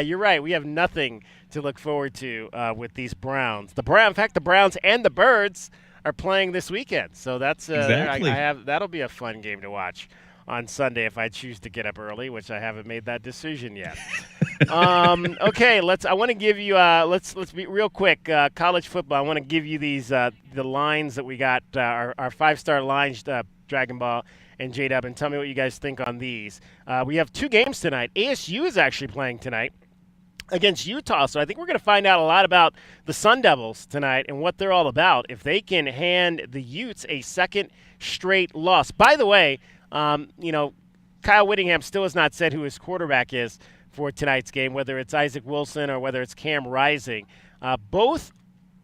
You're right. We have nothing to look forward to with these Browns. In fact, the Browns and the Birds are playing this weekend, so that's Exactly. that'll be a fun game to watch on Sunday if I choose to get up early, which I haven't made that decision yet. Okay, I want to give you. Let's be real quick. College football. I want to give you these the lines that we got. Our 5-star lines. Dragon Ball and J-Dub, and tell me what you guys think on these. We have 2 games tonight. ASU is actually playing tonight against Utah, so I think we're going to find out a lot about the Sun Devils tonight and what they're all about if they can hand the Utes a second straight loss. By the way, Kyle Whittingham still has not said who his quarterback is for tonight's game, whether it's Isaac Wilson or whether it's Cam Rising. Both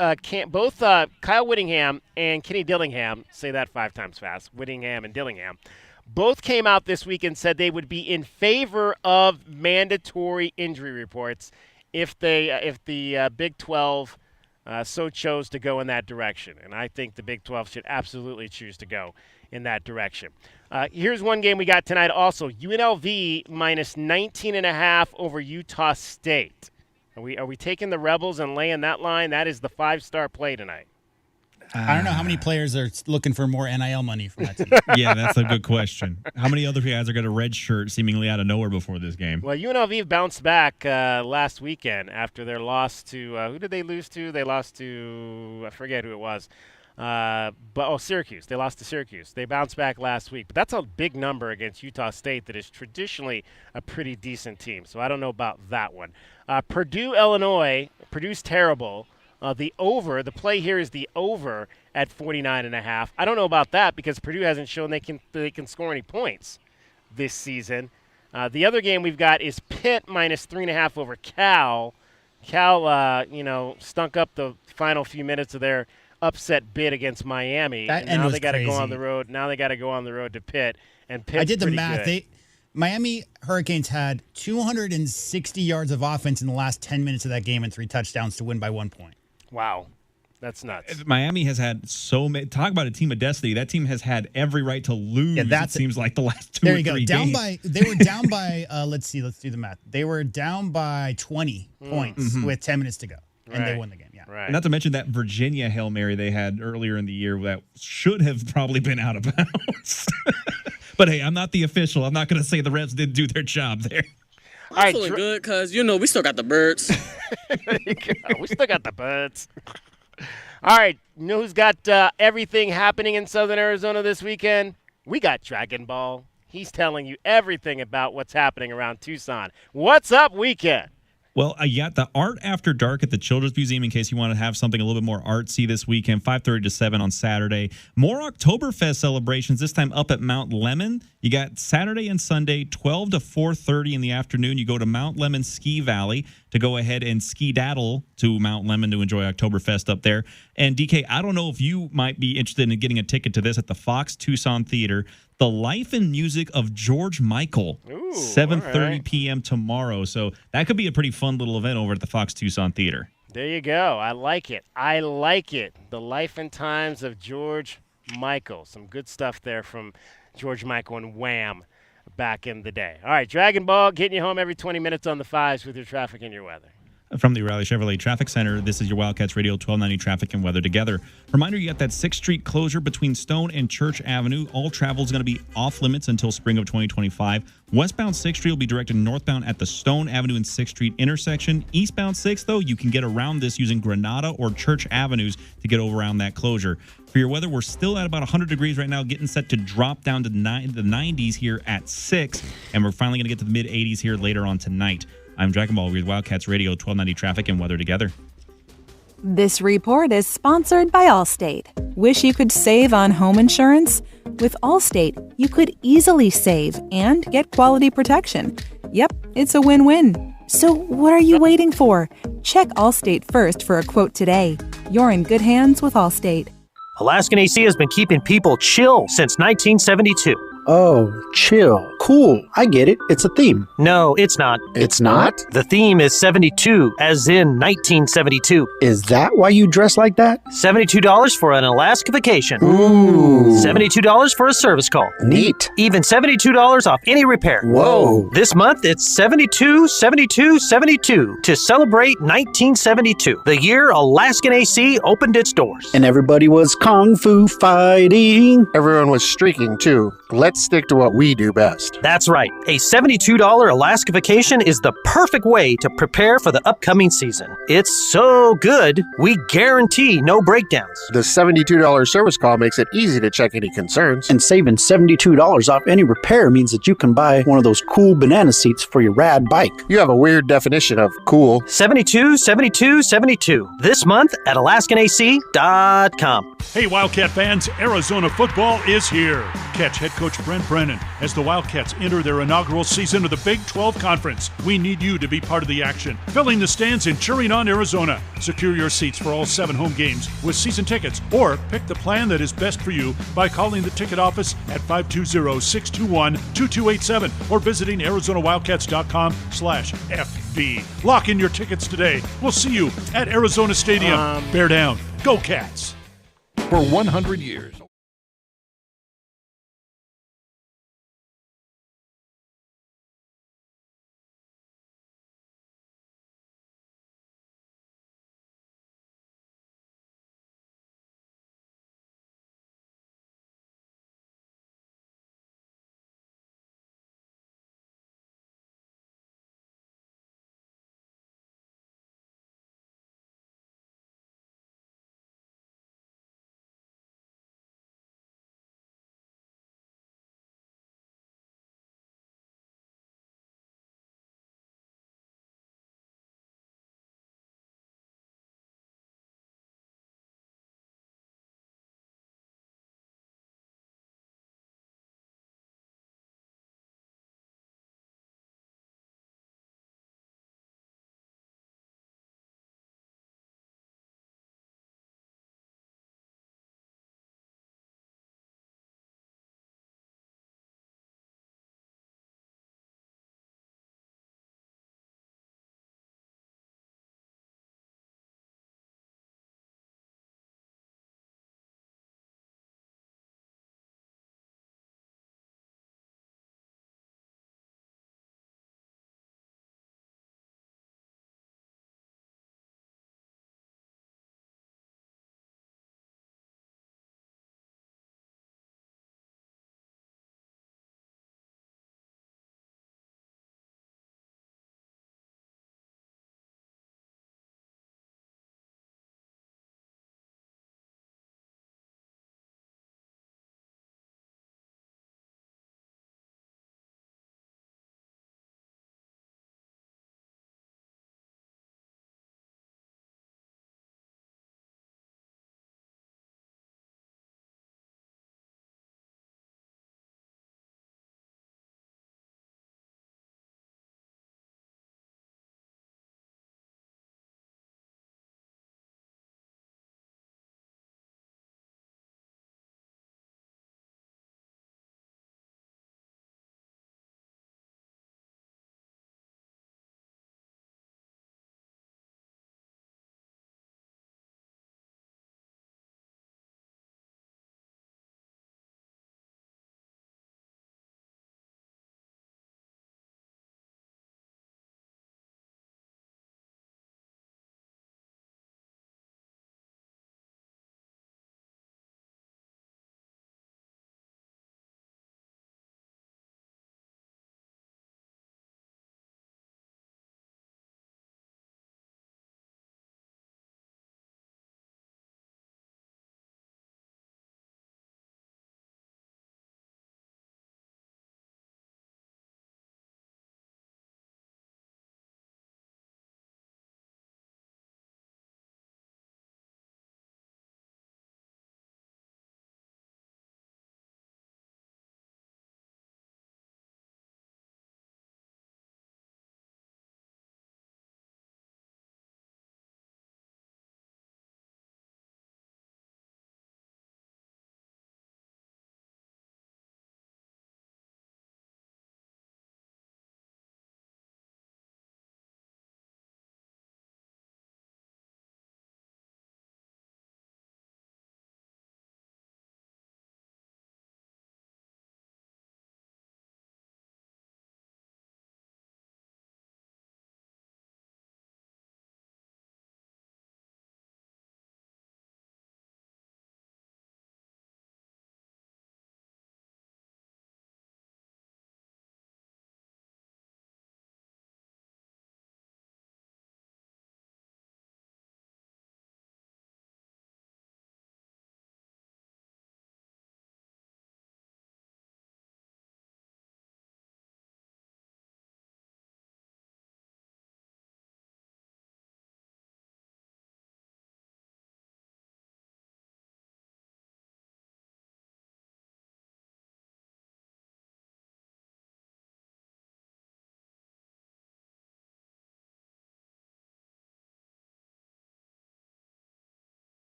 Kyle Whittingham and Kenny Dillingham, say that 5 times fast, Whittingham and Dillingham, both came out this week and said they would be in favor of mandatory injury reports if the Big 12 so chose to go in that direction. And I think the Big 12 should absolutely choose to go in that direction. Here's one game we got tonight also. UNLV minus 19.5 over Utah State. Are we taking the Rebels and laying that line? That is the 5-star play tonight. I don't know how many players are looking for more NIL money from that team. Yeah, that's a good question. How many other guys are going to red shirt seemingly out of nowhere before this game? Well, UNLV bounced back last weekend after their loss to who did they lose to? They lost to I forget who it was. Syracuse. They lost to Syracuse. They bounced back last week. But that's a big number against Utah State that is traditionally a pretty decent team. So I don't know about that one. Purdue, Illinois. Purdue's terrible. The play here is the over at 49.5. I don't know about that because Purdue hasn't shown they can score any points this season. The other game we've got is Pitt minus 3.5 over Cal. Cal, stunk up the final few minutes of their upset bid against Miami. That and end now was they got to crazy. go on the road. Now they got to go on the road to Pitt. And Pitt's I did the pretty math. good. Miami Hurricanes had 260 yards of offense in the last 10 minutes of that game and 3 touchdowns to win by 1 point. Wow. That's nuts. Miami has had so many. Talk about a team of destiny. That team has had every right to lose. Yeah, it seems like the last 2 there or you go. 3 Down games. by they were down by let's do the math. They were down by 20 points with 10 minutes to go, and they won the game. Yeah, Right. And not to mention that Virginia Hail Mary they had earlier in the year that should have probably been out of bounds. But hey, I'm not the official. I'm not going to say the refs didn't do their job there. I'm feeling good because, we still got the Birds. We still got the Birds. All right, you know who's got everything happening in Southern Arizona this weekend? We got Dragon Ball. He's telling you everything about what's happening around Tucson. What's up, weekend? Well, you got the Art After Dark at the Children's Museum in case you want to have something a little bit more artsy this weekend, 5:30 to 7 on Saturday. More Oktoberfest celebrations, this time up at Mount Lemon. You got Saturday and Sunday, 12 to 4:30 in the afternoon. You go to Mount Lemon Ski Valley to go ahead and ski-daddle to Mount Lemon to enjoy Oktoberfest up there. And, DK, I don't know if you might be interested in getting a ticket to this at the Fox Tucson Theater. The Life and Music of George Michael, 7:30 p.m. tomorrow. So that could be a pretty fun little event over at the Fox Tucson Theater. There you go. I like it. The Life and Times of George Michael. Some good stuff there from George Michael and Wham back in the day. All right, Dragon Ball, getting you home every 20 minutes on the 5s with your traffic and your weather. From the O'Reilly Chevrolet Traffic Center, this is your Wildcats Radio 1290 traffic and weather together. Reminder, you got that 6th Street closure between Stone and Church Avenue. All travel is going to be off limits until spring of 2025. Westbound 6th Street will be directed northbound at the Stone Avenue and 6th Street intersection. Eastbound 6th, though, you can get around this using Granada or Church Avenues to get around that closure. For your weather, we're still at about 100 degrees right now, getting set to drop down to the 90s here at 6, and we're finally going to get to the mid-80s here later on tonight. I'm Dragon Ball with Wildcats Radio 1290 traffic and weather together. This report is sponsored by Allstate. Wish you could save on home insurance? With Allstate, you could easily save and get quality protection. Yep, it's a win-win. So what are you waiting for? Check Allstate first for a quote today. You're in good hands with Allstate. Alaskan AC has been keeping people chill since 1972. Oh, chill. cool. I get it. It's a theme. No, it's not. It's not? The theme is 72, as in 1972. Is that why you dress like that? $72 for an Alaska vacation. Ooh. $72 for a service call. Neat. Even $72 off any repair. Whoa. This month, it's 72, 72, 72 to celebrate 1972, the year Alaskan AC opened its doors. And everybody was kung fu fighting. Everyone was streaking, too. Let's stick to what we do best. That's right. A $72 Alaska vacation is the perfect way to prepare for the upcoming season. It's so good, we guarantee no breakdowns. The $72 service call makes it easy to check any concerns. And saving $72 off any repair means that you can buy one of those cool banana seats for your rad bike. You have a weird definition of cool. 72, 72, 72. This month at AlaskanAC.com. Hey, Wildcat fans, Arizona football is here. Catch head coach Brent Brennan as the Wildcats enter their inaugural season of the Big 12 Conference. We need you to be part of the action, filling the stands and cheering on Arizona. Secure your seats for all 7 home games with season tickets, or pick the plan that is best for you by calling the ticket office at 520-621-2287 or visiting ArizonaWildcats.com/FB. Lock in your tickets today. We'll see you at Arizona Stadium. Bear down. Go Cats. For 100 years.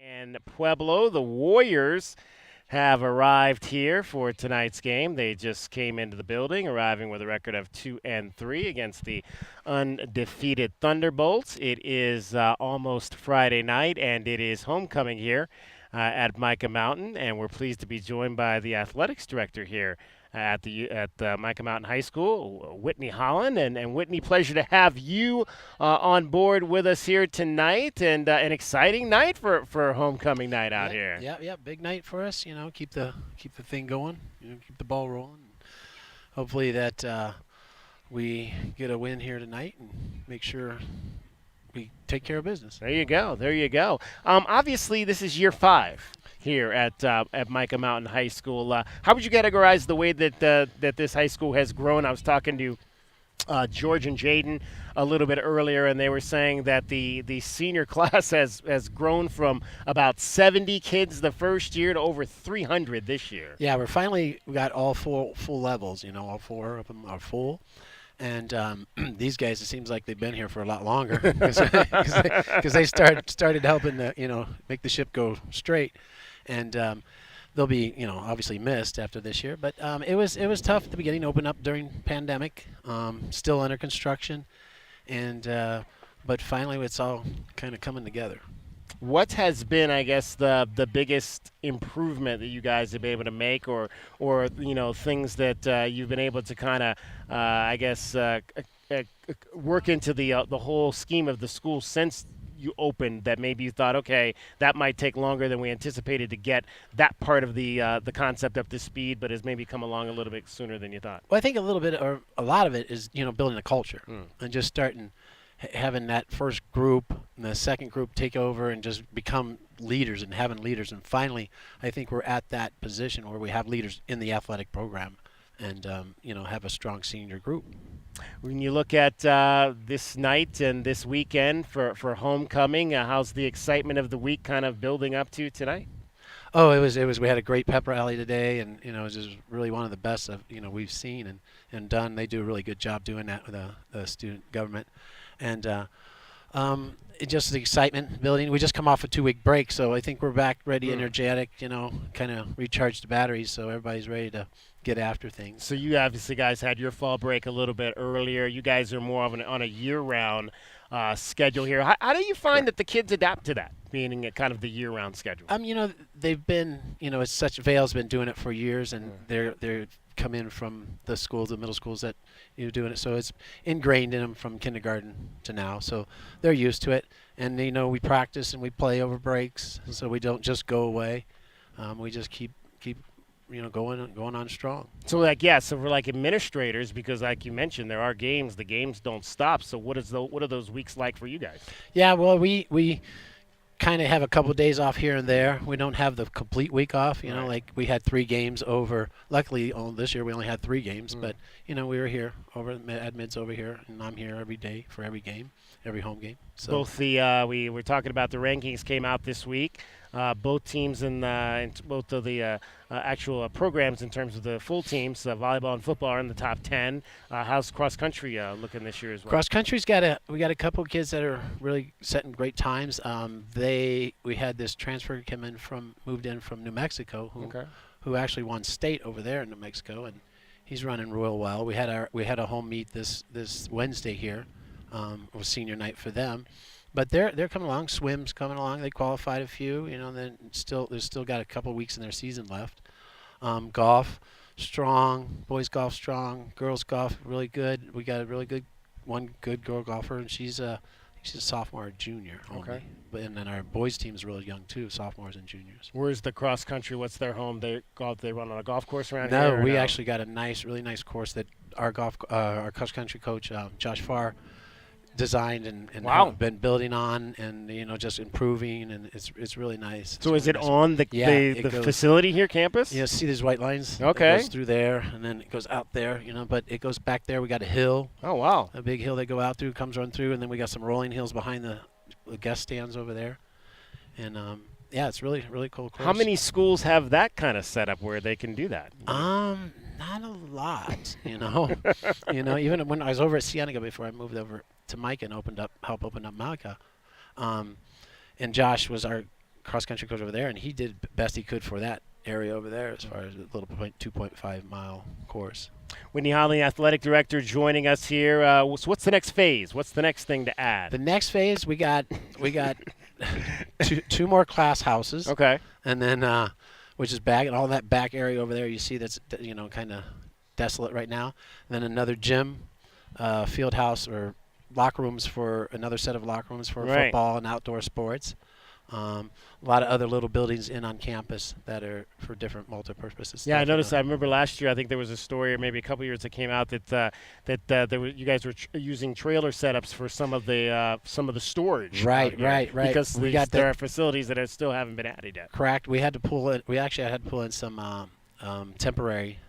And Pueblo, the Warriors have arrived here for tonight's game. They just came into the building, arriving with a record of 2-3 against the undefeated Thunderbolts. It is almost Friday night, and it is homecoming here at Micah Mountain, and we're pleased to be joined by the athletics director here at Micah Mountain High School, Whitney Holland. And Whitney, pleasure to have you on board with us here tonight, and an exciting night for homecoming night out here. Yeah, big night for us. Keep the thing going. Keep the ball rolling. Hopefully that we get a win here tonight and make sure we take care of business. There you go. Obviously, this is year 5 here at Micah Mountain High School. How would you categorize the way that this high school has grown? I was talking to George and Jaden a little bit earlier, and they were saying that the senior class has grown from about 70 kids the first year to over 300 this year. Yeah, we got all full levels. All 4 of them are full. And these guys, it seems like they've been here for a lot longer because they started helping make the ship go straight. And they'll be, obviously missed after this year. But it was tough at the beginning, open up during pandemic, still under construction, and but finally it's all kind of coming together. What has been, I guess, the biggest improvement that you guys have been able to make, or things that you've been able to kind of, work into the whole scheme of the school since you opened, that maybe you thought, okay, that might take longer than we anticipated to get that part of the concept up to speed, but has maybe come along a little bit sooner than you thought? Well, I think a little bit, or a lot of it, is building a culture and just having that first group and the second group take over and just become leaders and having leaders. And finally, I think we're at that position where we have leaders in the athletic program and have a strong senior group. When you look at this night and this weekend for homecoming, how's the excitement of the week kind of building up to tonight? Oh, it was. We had a great pep rally today, and it was just really one of the best we've seen and done. They do a really good job doing that with the student government, and just the excitement building. We just come off a 2-week break, so I think we're back ready, energetic. Kind of recharge the batteries, so everybody's ready to get after things. So you obviously guys had your fall break a little bit earlier. You guys are more of on a year-round schedule here. How do you find that the kids adapt to that, being kind of the year-round schedule? They've been, it's such. Vale's been doing it for years, and they're come in from the schools, the middle schools that doing it. So it's ingrained in them from kindergarten to now. So they're used to it, and we practice and we play over breaks, so we don't just go away. We just keep going on strong. So so for administrators, because like you mentioned, there are games. The games don't stop. So what are those weeks like for you guys? Yeah, well, we kind of have a couple of days off here and there. We don't have the complete week off. Like we had 3 games over. Luckily, this year we only had 3 games, but we were here at Mids over here, and I'm here every day for every game, every home game. So both we were talking about the rankings came out this week. Both teams in both of the actual programs in terms of the full teams, volleyball and football, are in the top 10. How's cross country looking this year as well? Cross country's we got a couple of kids that are really setting great times. We had this transfer moved in from New Mexico who actually won state over there in New Mexico, and he's running real well. We had a home meet this Wednesday here. It was senior night for them. But they're coming along. Swim's coming along. They qualified a few. Then there's still got a couple weeks in their season left. Golf, strong. Boys golf, strong. Girls golf, really good. We got a really good girl golfer, and she's a sophomore or junior only. Okay. And then our boys team is really young too, sophomores and juniors. Where's the cross country? What's their home? They run on a golf course around here? No, we actually got a really nice course that our cross country coach Josh Farr designed and have been building on, and just improving, and it's really nice. So is it on the facility here, campus? Yeah, see these white lines? Okay. It goes through there, and then it goes out there, but it goes back there. We got a hill. Oh, wow. A big hill they go out through, comes run through, and then we got some rolling hills behind the guest stands over there. And it's really, really cool course. How many schools have that kind of setup where they can do that? Not a lot, even when I was over at Cienega before I moved over to Micah and helped open up Malika. And Josh was our cross-country coach over there, and he did best he could for that area over there as far as a little 2.5-mile course. Whitney Holly, athletic director, joining us here. So what's the next phase? What's the next thing to add? The next phase, we got two more class houses. Okay. And then, which is back, and all that back area over there you see that's, kind of desolate right now. And then another gym, field house, or locker rooms for another set of locker rooms for football and outdoor sports. A lot of other little buildings on campus that are for different multi-purposes. Yeah, I noticed. I remember last year. I think there was a story, or maybe a couple years that came out that you guys were using trailer setups for some of the storage. Right. Because there are facilities that still haven't been added yet. Correct. We had to pull in. We actually had to pull in some temporary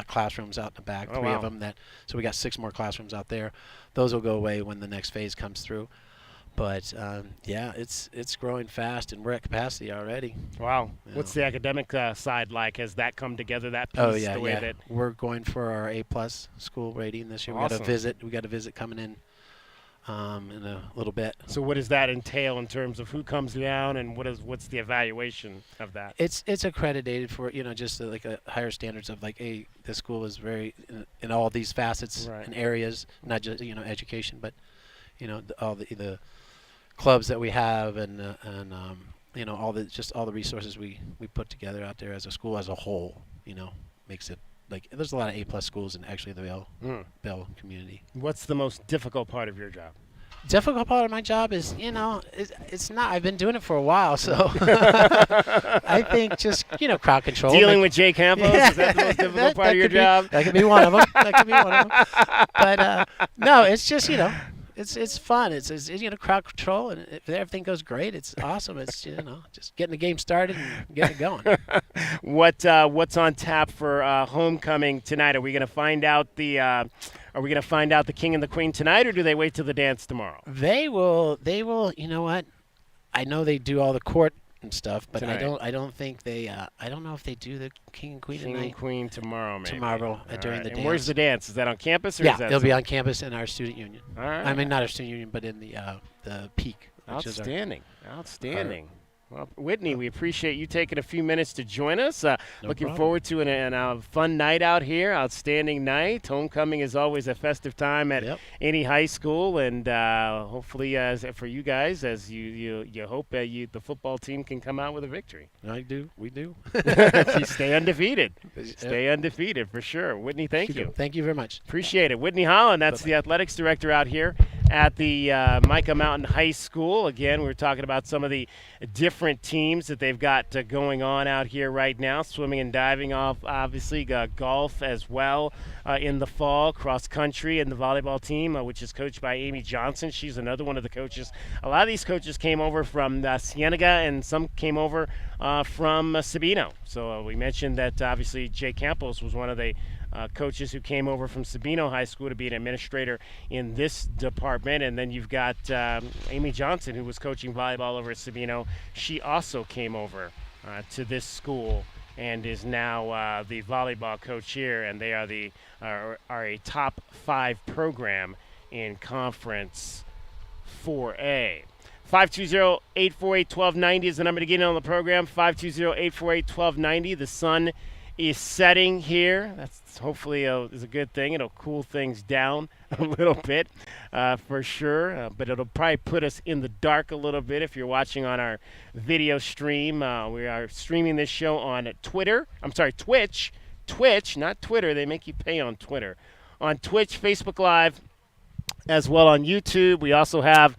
classrooms out in the back. Three of them. So we got 6 more classrooms out there. Those will go away when the next phase comes through. But it's growing fast, and we're at capacity already. Wow. What's the academic side like? Has that come together? That piece? That we're going for our A+ school rating this year. Awesome. We got a visit coming in a little bit. So what does that entail in terms of who comes down, and what's the evaluation of that? It's accredited for just like a higher standards of like the school is very in all these facets and areas, not just education, but all the clubs that we have and all the resources we put together out there as a school as a whole, makes it like there's a lot of A+ schools in actually the Bell community. What's the most difficult part of your job? Difficult part of my job is, it's not. I've been doing it for a while, so I think just crowd control. Dealing with Jay Campos, is that the most difficult part of your job? That could be one of them. But no, it's just It's fun. It's crowd control, and if everything goes great, it's awesome. It's just getting the game started and getting it going. What's on tap for homecoming tonight? Are we going to find out the king and the queen tonight, or do they wait till the dance tomorrow? They will. You know what? I know they do all the court and stuff, but tonight. I don't think they. I don't know if they do the king and queen King tonight. and queen tomorrow, maybe. Tomorrow during the and dance. Where's the dance? Is that on campus? Or yeah, is that it'll be on campus in our student union. All right. I mean, not our student union, but in the Peak. Outstanding. Well, Whitney, we appreciate you taking a few minutes to join us. Looking forward to a fun night out here. Outstanding night. Homecoming is always a festive time at any high school, and hopefully, for you guys, as you hope the football team can come out with a victory. I do. We do. Stay undefeated. Stay undefeated for sure. Whitney, thank you. Thank you very much. Appreciate it. Whitney Holland, that's the athletics director out here at the Micah Mountain High School. Again, we were talking about some of the different teams that they've got going on out here right now. Swimming and diving, obviously, golf as well in the fall, cross country, and the volleyball team, which is coached by Amy Johnson. She's another one of the coaches. A lot of these coaches came over from Cienega, and some came over from Sabino. So we mentioned that obviously Jay Campos was one of the coaches who came over from Sabino High School to be an administrator in this department. And then you've got Amy Johnson, who was coaching volleyball over at Sabino. She also came over to this school and is now the volleyball coach here. And they are a top 5 program in Conference 4A. 520-848-1290 is the number to get in on the program. 520-848-1290. The sun is setting here. That's hopefully is a good thing. It'll cool things down a little bit for sure, but it'll probably put us in the dark a little bit if you're watching on our video stream. We are streaming this show on Twitch, not Twitter. They make you pay on Twitter. On Twitch, Facebook Live, as well on YouTube. We also have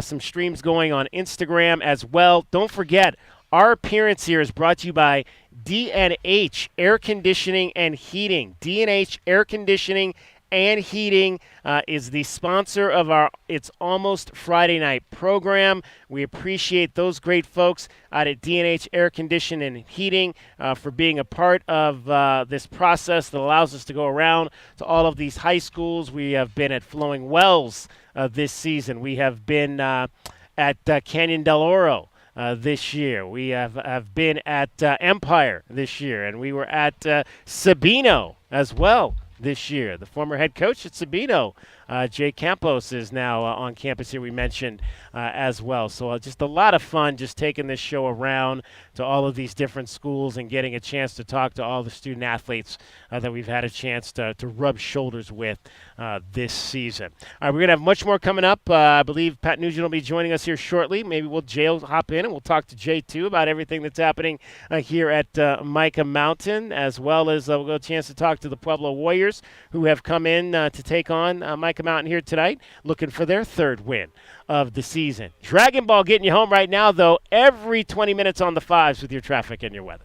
some streams going on Instagram as well. Don't forget, our appearance here is brought to you by D&H Air Conditioning and Heating. D&H Air Conditioning and Heating is the sponsor of our It's Almost Friday Night program. We appreciate those great folks out at D&H Air Conditioning and Heating for being a part of this process that allows us to go around to all of these high schools. We have been at Flowing Wells this season. We have been at Canyon del Oro this year. We have been at Empire this year, and we were at Sabino as well this year. The former head coach at Sabino, Jay Campos, is now on campus here, we mentioned as well. So just a lot of fun just taking this show around to all of these different schools and getting a chance to talk to all the student athletes that we've had a chance to rub shoulders with this season. All right, we're going to have much more coming up. I believe Pat Nugent will be joining us here shortly. Maybe Jay will hop in and we'll talk to Jay too about everything that's happening here at Micah Mountain, as well as we'll get a chance to talk to the Pueblo Warriors, who have come in to take on Micah Mountain here tonight, looking for their third win of the season. Dragon Ball getting you home right now, though, every 20 minutes on the fives with your traffic and your weather.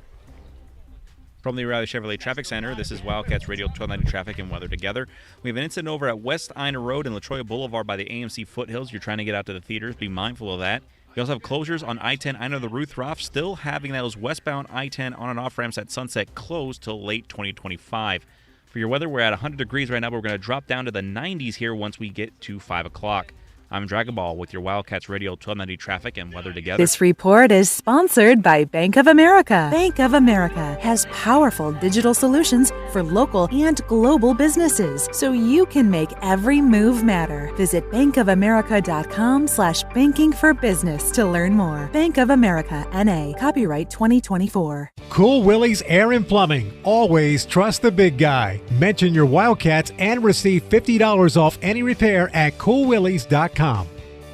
From the O'Reilly Chevrolet Traffic Center, this is Wildcats Radio 1290 Traffic and Weather Together. We have an incident over at West Ina Road and La Troya Boulevard by the AMC Foothills. You're trying to get out to the theaters. Be mindful of that. We also have closures on I-10 Ina the Ruth Roth, still having those westbound I-10 on and off ramps at Sunset closed till late 2025. For your weather, we're at 100 degrees right now, but we're going to drop down to the 90s here once we get to 5 o'clock. I'm Dragon Ball with your Wildcats Radio 1290 Traffic and Weather Together. This report is sponsored by Bank of America. Bank of America has powerful digital solutions for local and global businesses, so you can make every move matter. Visit bankofamerica.com/banking for business to learn more. Bank of America, N.A., copyright 2024. Cool Willie's Air and Plumbing. Always trust the big guy. Mention your Wildcats and receive $50 off any repair at coolwillies.com.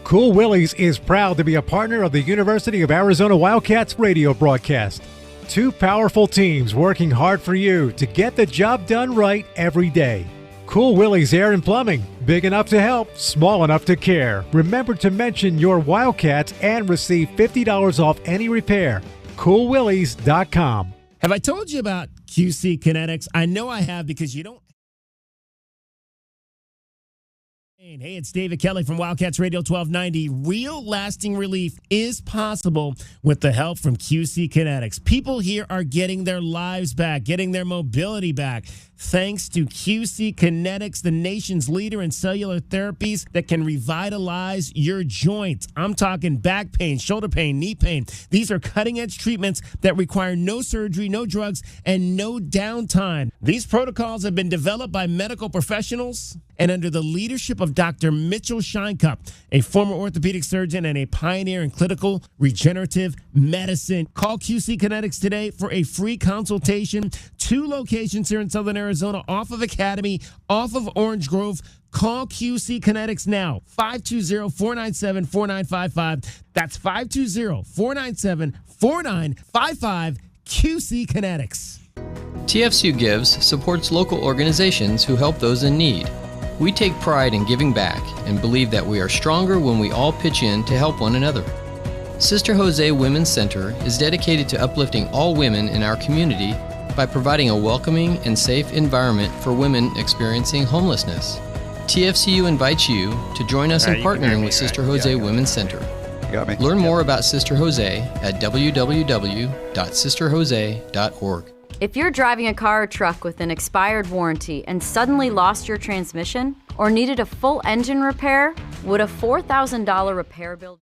Cool Willie's is proud to be a partner of the University of Arizona Wildcats radio broadcast. Two powerful teams working hard for you to get the job done right every day. Cool Willie's Air and Plumbing. Big enough to help, small enough to care. Remember to mention your Wildcats and receive $50 off any repair. coolwillies.com. Have I told you about QC Kinetics? I know I have, because you don't. Hey, it's David Kelly from Wildcats Radio 1290. Real lasting relief is possible with the help from QC Kinetics. People here are getting their lives back, getting their mobility back, thanks to QC Kinetics, the nation's leader in cellular therapies that can revitalize your joints. I'm talking back pain, shoulder pain, knee pain. These are cutting-edge treatments that require no surgery, no drugs, and no downtime. These protocols have been developed by medical professionals and under the leadership of Dr. Mitchell Scheinkup, a former orthopedic surgeon and a pioneer in clinical regenerative medicine. Call QC Kinetics today for a free consultation. 2 locations here in Southern Arizona, off of Academy, off of Orange Grove. Call QC Kinetics now, 520-497-4955. That's 520-497-4955, QC Kinetics. TFCU Gives supports local organizations who help those in need. We take pride in giving back and believe that we are stronger when we all pitch in to help one another. Sister Jose Women's Center is dedicated to uplifting all women in our community by providing a welcoming and safe environment for women experiencing homelessness. TFCU invites you to join us in partnering with Sister Jose Women's Center. Learn more about Sister Jose at www.sisterjose.org. If you're driving a car or truck with an expired warranty and suddenly lost your transmission or needed a full engine repair, would a $4,000 repair bill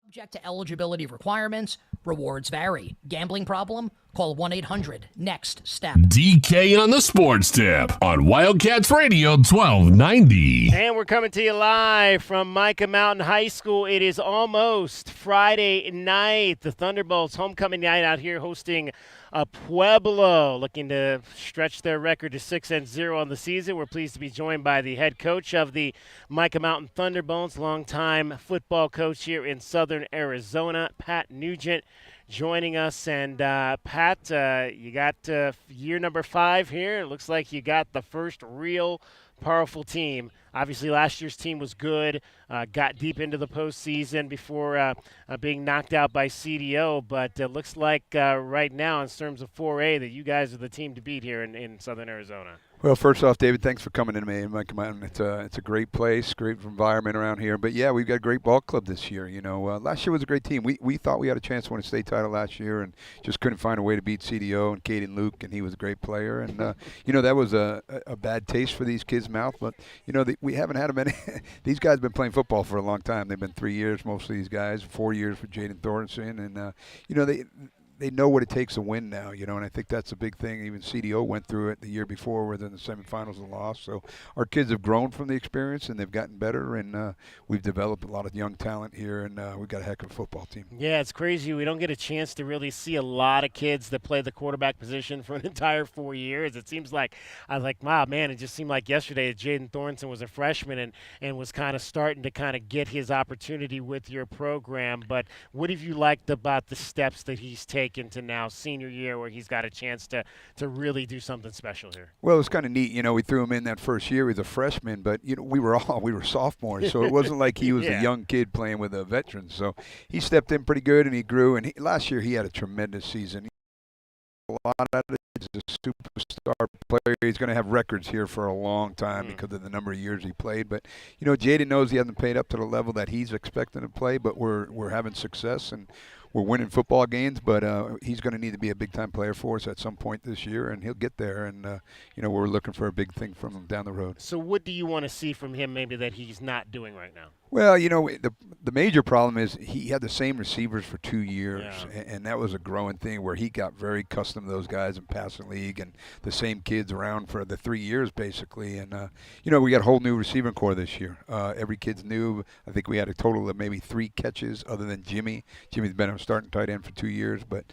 Subject to eligibility requirements. Rewards vary. Gambling problem? Call 1-800-NEXT-STEP. DK on the Sports Tip on Wildcats Radio 1290. And we're coming to you live from Micah Mountain High School. It is almost Friday night. The Thunderbolts homecoming night out here hosting Pueblo, looking to stretch their record to 6-0 on the season. We're pleased to be joined by the head coach of the Micah Mountain Thunderbolts, longtime football coach here in Southern Arizona, Pat Nugent, joining us. And Pat, you got year number 5 here. It looks like you got the first real powerful team. Obviously, last year's team was good, got deep into the postseason before being knocked out by CDO. But it looks like right now, in terms of 4A, that you guys are the team to beat here in Southern Arizona. Well, first off, David, thanks for coming in to me in Micah Mountain. It's a great place, great environment around here. But yeah, we've got a great ball club this year. You know, last year was a great team. We thought we had a chance to win a state title last year, and just couldn't find a way to beat CDO and Caden Luke, and he was a great player. And you know, that was a bad taste for these kids' mouth. But you know, we haven't had them any. These guys have been playing football for a long time. They've been 3 years, most of these guys, 4 years for Jaden Thornton, and you know, they know what it takes to win now, you know, and I think that's a big thing. Even CDO went through it the year before, where they're in the semifinals and lost. So our kids have grown from the experience, and they've gotten better, and we've developed a lot of young talent here, and we've got a heck of a football team. Yeah, it's crazy. We don't get a chance to really see a lot of kids that play the quarterback position for an entire 4 years. It seems like, I was like, wow, man, it just seemed like yesterday that Jaden Thornton was a freshman and was kind of starting to kind of get his opportunity with your program. But what have you liked about the steps that he's taken to now senior year, where he's got a chance to really do something special here? Well, it's kind of neat. You know, we threw him in that first year. He was a freshman, but, you know, we were sophomores, so it wasn't like he was a young kid playing with a veteran. So he stepped in pretty good, and he grew. And last year he had a tremendous season. A lot of it. He's a superstar player. He's going to have records here for a long time because of the number of years he played. But, you know, Jaden knows he hasn't played up to the level that he's expecting to play, but we're having success, and we're winning football games. But he's going to need to be a big-time player for us at some point this year, and he'll get there. And, you know, we're looking for a big thing from him down the road. So what do you want to see from him maybe that he's not doing right now? Well, you know, the major problem is he had the same receivers for 2 years, and that was a growing thing where he got very accustomed to those guys in passing league and the same kids around for the 3 years basically. And, you know, we got a whole new receiving corps this year. Every kid's new. I think we had a total of maybe 3 catches other than Jimmy. Jimmy's been a starting tight end for 2 years, but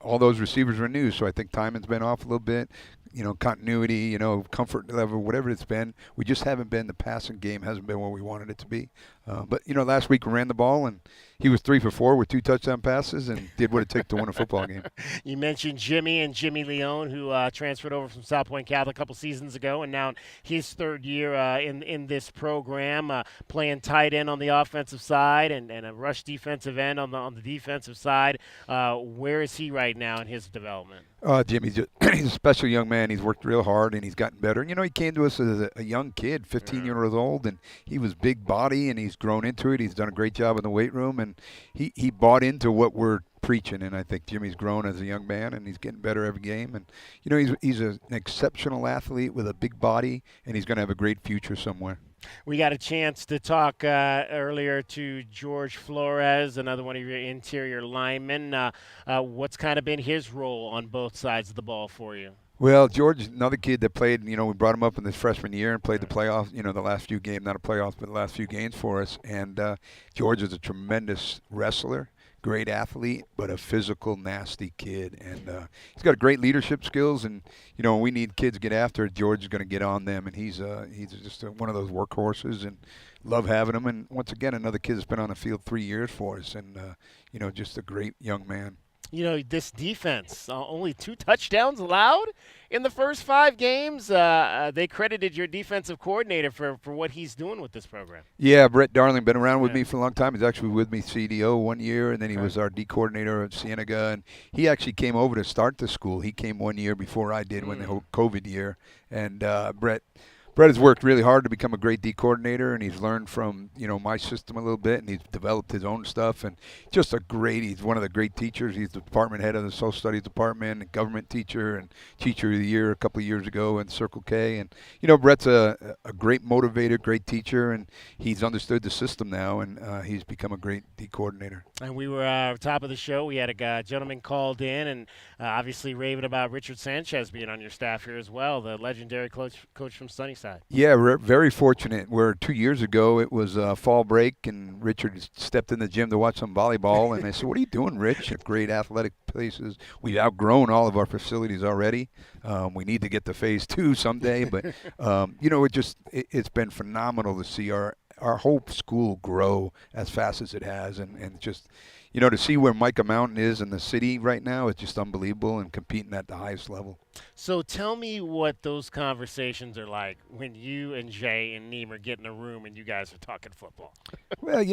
all those receivers were new, so I think timing's been off a little bit. You know, continuity, you know, comfort level, whatever it's been. We just haven't been, the passing game hasn't been where we wanted it to be. But, you know, last week we ran the ball, and he was 3 for 4 with 2 touchdown passes and did what it took to win a football game. You mentioned Jimmy and Jimmy Leone, who transferred over from South Point Catholic a couple seasons ago, and now his 3rd year in this program, playing tight end on the offensive side and a rush defensive end on the defensive side. Where is he right now in his development? Jimmy's he's a special young man. He's worked real hard, and he's gotten better. You know, he came to us as a young kid, 15 years old, and he was big body, and he's grown into it. He's done a great job in the weight room, and he bought into what we're preaching, and I think Jimmy's grown as a young man, and he's getting better every game. And, you know, he's an exceptional athlete with a big body, and he's going to have a great future somewhere. We got a chance to talk earlier to George Flores, another one of your interior linemen. What's kind of been his role on both sides of the ball for you? Well, George is another kid that played, you know, we brought him up in his freshman year and played the playoffs, you know, the last few games, not a playoffs, but the last few games for us. And George is a tremendous wrestler, great athlete, but a physical, nasty kid. And he's got great leadership skills. And, you know, when we need kids to get after it, George is going to get on them. And he's just one of those workhorses, and love having him. And once again, another kid that's been on the field 3 years for us, and, you know, just a great young man. You know, this defense, only 2 touchdowns allowed in the first 5 games. They credited your defensive coordinator for what he's doing with this program. Yeah, Brett Darling, been around with me for a long time. He's actually with me CDO 1 year, and then he was our D coordinator at Cienega. And he actually came over to start the school. He came 1 year before I did when the whole COVID year. And Brett Brett has worked really hard to become a great D coordinator, and he's learned from, my system a little bit, and he's developed his own stuff, and he's one of the great teachers. He's the department head of the social studies department, and government teacher, and teacher of the year a couple of years ago in Circle K. And, Brett's a great motivator, great teacher, and he's understood the system now, and he's become a great D coordinator. And we were top of the show. We had a gentleman called in, and obviously raving about Richard Sanchez being on your staff here as well, the legendary coach from Sunnyside. Yeah, we're very fortunate. Where 2 years ago it was fall break, and Richard stepped in the gym to watch some volleyball, and I said, "What are you doing, Rich? Great athletic places. We've outgrown all of our facilities already. We need to get to phase 2 someday." But it's been phenomenal to see our whole school grow as fast as it has, and just to see where Micah Mountain is in the city right now, it's just unbelievable, and competing at the highest level. So tell me what those conversations are like when you and Jay and Neem are getting in a room and you guys are talking football. Well,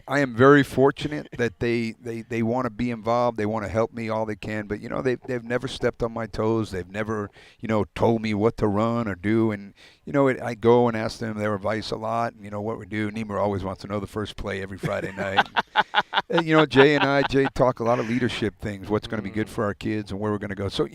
I am very fortunate that they want to be involved. They want to help me all they can. But, they've never stepped on my toes. They've never, told me what to run or do. And, I go and ask them their advice a lot. And, what we do, Neem always wants to know the first play every Friday night. And, Jay talk a lot of leadership things, what's going to be good for our kids and where we're going to go. So,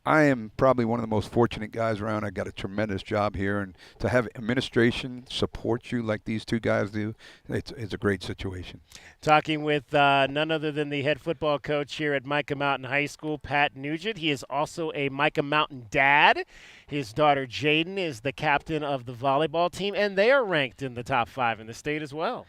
I am probably one of the most fortunate guys around. I got a tremendous job here, and to have administration support you like these two guys do, it's a great situation. Talking with none other than the head football coach here at Micah Mountain High School, Pat Nugent. He is also a Micah Mountain dad. His daughter Jaden is the captain of the volleyball team, and they are ranked in the top 5 in the state as well.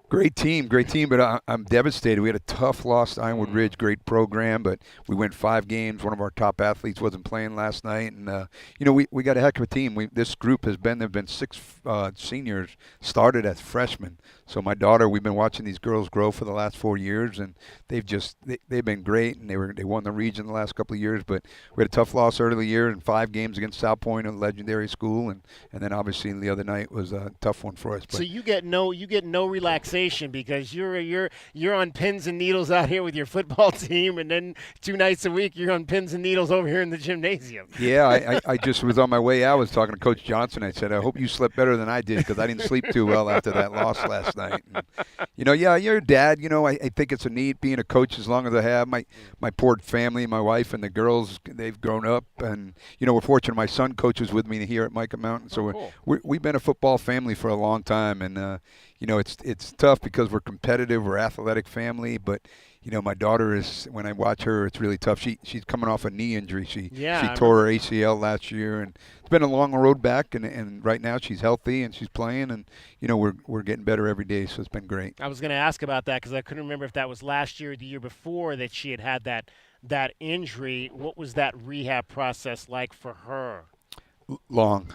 Great team, but I'm devastated. We had a tough loss to Ironwood Ridge, great program, but we went 5 games. One of our top athletes wasn't playing last night, and we got a heck of a team. This group there've been 6 seniors started as freshmen. So my daughter, we've been watching these girls grow for the last 4 years, and they've been great, and they won the region the last couple of years. But we had a tough loss early in the year in 5 games against South Point, a legendary school, and then obviously the other night was a tough one for us. But so you get no relaxation because you're on pins and needles out here with your football team, and then 2 nights a week you're on pins and needles over here in the gymnasium. Yeah, I just was on my way out. I was talking to Coach Johnson. I said, I hope you slept better than I did because I didn't sleep too well after that loss last night. And, you're a dad. I think it's a need being a coach as long as I have. My poor family, my wife and the girls, they've grown up, and we're fortunate. My son coaches with me here at Micah Mountain, so we've been a football family for a long time, and it's tough because we're competitive, we're athletic family, but my daughter is, when I watch her, it's really tough. She's coming off a knee injury. She tore her ACL last year, and it's been a long road back, and right now she's healthy and she's playing, and we're getting better every day, so it's been great. I was going to ask about that because I couldn't remember if that was last year or the year before that she had that injury. What was that rehab process like for her? Long.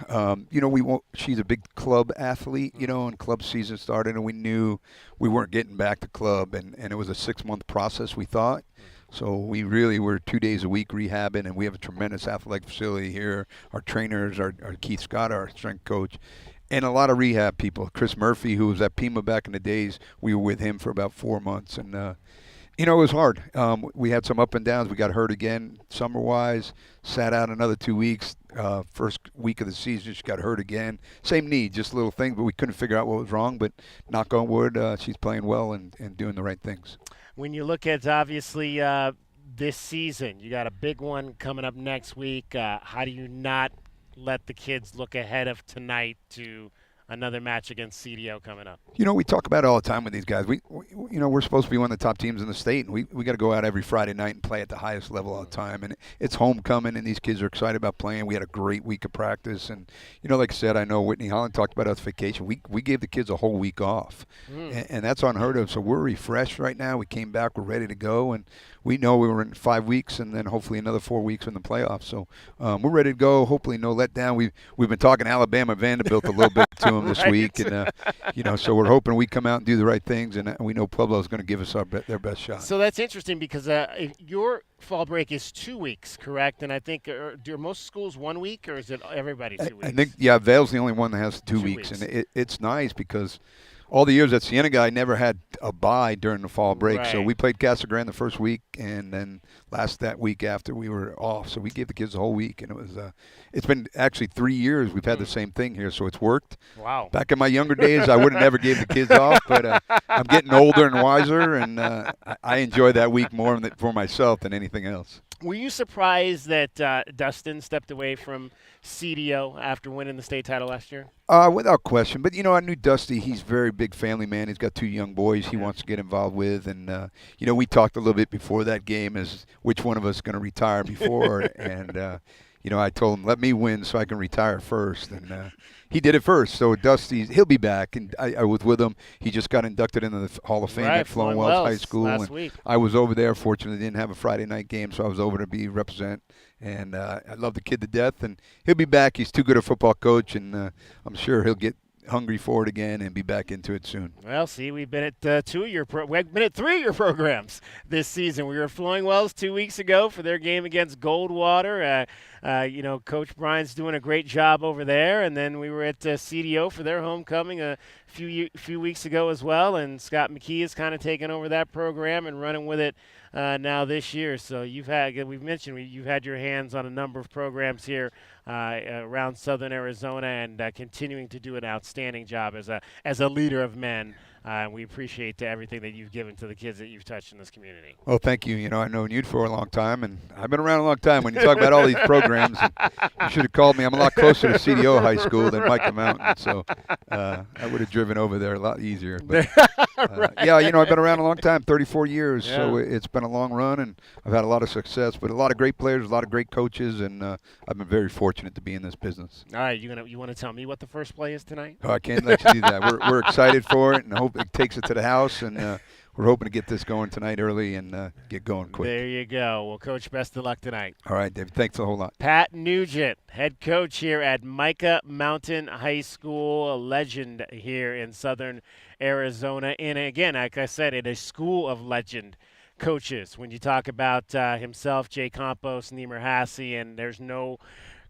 She's a big club athlete, and club season started, and we knew we weren't getting back to club, and it was a 6-month process, we thought. So we really were 2 days a week rehabbing, and we have a tremendous athletic facility here. Our trainers, our Keith Scott, our strength coach, and a lot of rehab people. Chris Murphy, who was at Pima back in the days, we were with him for about 4 months, and it was hard. We had some up and downs. We got hurt again summer-wise, sat out another 2 weeks. First week of the season, she got hurt again. Same knee, just a little thing, but we couldn't figure out what was wrong. But knock on wood, she's playing well and doing the right things. When you look at, obviously, this season, you got a big one coming up next week. How do you not let the kids look ahead of tonight to another match against CDO coming up? We talk about it all the time with these guys. We're supposed to be one of the top teams in the state, and we got to go out every Friday night and play at the highest level all the time. And it's homecoming, and these kids are excited about playing. We had a great week of practice, and like I said, I know Whitney Holland talked about us vacation. We gave the kids a whole week off, and that's unheard of. So we're refreshed right now. We came back, we're ready to go, and we know we were in 5 weeks, and then hopefully another 4 weeks in the playoffs. So we're ready to go. Hopefully no letdown. We've been talking Alabama, Vanderbilt a little bit to them this week, and so we're hoping we come out and do the right things, and we know Pueblo's going to give us their best shot. So that's interesting because your fall break is 2 weeks, correct? And I think do most schools 1 week, or is it everybody 2 weeks? I think Vail's the only one that has 2 weeks, and it's nice because all the years at Cienega, I never had a bye during the fall break. So Right. we played Casa Grande the first week, and then that week after we were off. So we gave the kids the whole week, and it was. It's been actually 3 years we've had the same thing here, so it's worked. Wow. Back in my younger days, I would have never gave the kids off, but I'm getting older and wiser, and I enjoy that week more for myself than anything else. Were you surprised that Dustin stepped away from CDO after winning the state title last year? Without question. But, I knew Dusty. He's a very big family man. He's got 2 young boys he wants to get involved with. And, we talked a little bit before that game as which one of us is going to retire before. And, I told him, let me win so I can retire first. And he did it first. So Dusty, he'll be back. And I was with him. He just got inducted into the Hall of Fame Right, at Flowing Flowing Wells High Wells School. last And week. I was over there. Fortunately, didn't have a Friday night game, so I was over to represent. And I love the kid to death. And he'll be back. He's too good a football coach, and I'm sure he'll get hungry for it again and be back into it soon. Well, see, we've been at 2 of your we've been at 3 of your programs this season. We were at Flowing Wells 2 weeks ago for their game against Goldwater. Coach Brian's doing a great job over there, and then we were at CDO for their homecoming a few weeks ago as well. And Scott McKee has kind of taken over that program and running with it now this year. So you've had your hands on a number of programs here around Southern Arizona, and continuing to do an outstanding job as a leader of men. We appreciate everything that you've given to the kids that you've touched in this community. Well, thank you. I've known you for a long time, and I've been around a long time. When you talk about all these programs, you should have called me. I'm a lot closer to CDO High School than Micah Mountain, so I would have driven over there a lot easier. But, I've been around a long time, 34 years, so it's been a long run, and I've had a lot of success. But a lot of great players, a lot of great coaches, and I've been very fortunate to be in this business. All right, you want to tell me what the first play is tonight? Oh, I can't let you do that. We're excited for it, and I hope it takes it to the house, and we're hoping to get this going tonight early and get going quick. There you go. Well, Coach, best of luck tonight. All right, David. Thanks a whole lot. Pat Nugent, head coach here at Micah Mountain High School, a legend here in Southern Arizona. And again, like I said, in a school of legend coaches. When you talk about himself, Jay Campos, Niemer Hasse, and there's no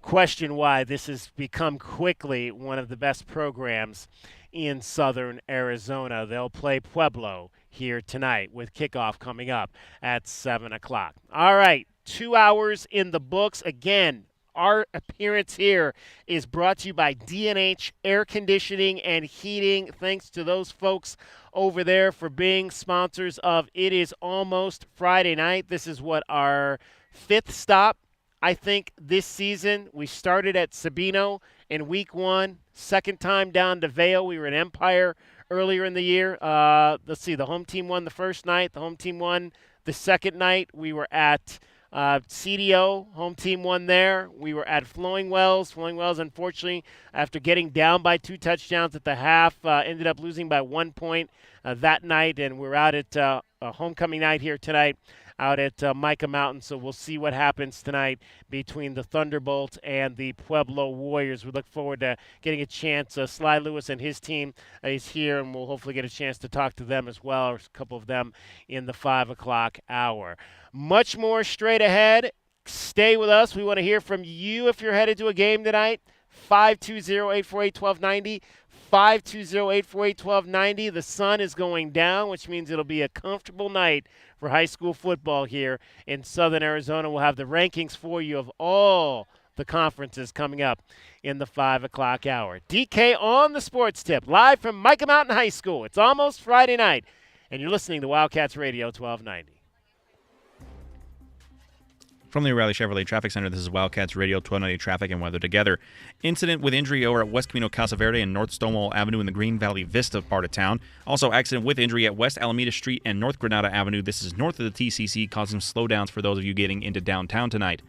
question why this has become quickly one of the best programs in Southern Arizona. They'll play Pueblo here tonight with kickoff coming up at 7 o'clock. All right, 2 hours in the books. Again, our appearance here is brought to you by D&H Air Conditioning and Heating. Thanks to those folks over there for being sponsors of It Is Almost Friday Night. This is our 5th stop, I think, this season. We started at Sabino in week 1, second time down to Vail. We were in Empire earlier in the year. Let's see, the home team won the first night. The home team won the second night. We were at CDO, home team won there. We were at Flowing Wells. Flowing Wells, unfortunately, after getting down by 2 touchdowns at the half, ended up losing by 1 point that night. And we're out at a homecoming night here tonight out at Micah Mountain. So we'll see what happens tonight between the Thunderbolts and the Pueblo Warriors. We look forward to getting a chance. Sly Lewis and his team is here, and we'll hopefully get a chance to talk to them as well, or a couple of them in the 5 o'clock hour. Much more straight ahead. Stay with us. We want to hear from you if you're headed to a game tonight. 520-848-1290. 520-848-1290. The sun is going down, which means it'll be a comfortable night for high school football here in Southern Arizona. We'll have the rankings for you of all the conferences coming up in the 5 o'clock hour. DK on the Sports Tip, live from Micah Mountain High School. It's almost Friday night, and you're listening to Wildcats Radio 1290. From the O'Reilly Chevrolet Traffic Center, this is Wildcats Radio 1290 Traffic and Weather Together. Incident with injury over at West Camino Casa Verde and North Stonewall Avenue in the Green Valley Vista part of town. Also, accident with injury at West Alameda Street and North Granada Avenue. This is north of the TCC, causing slowdowns for those of you getting into downtown tonight.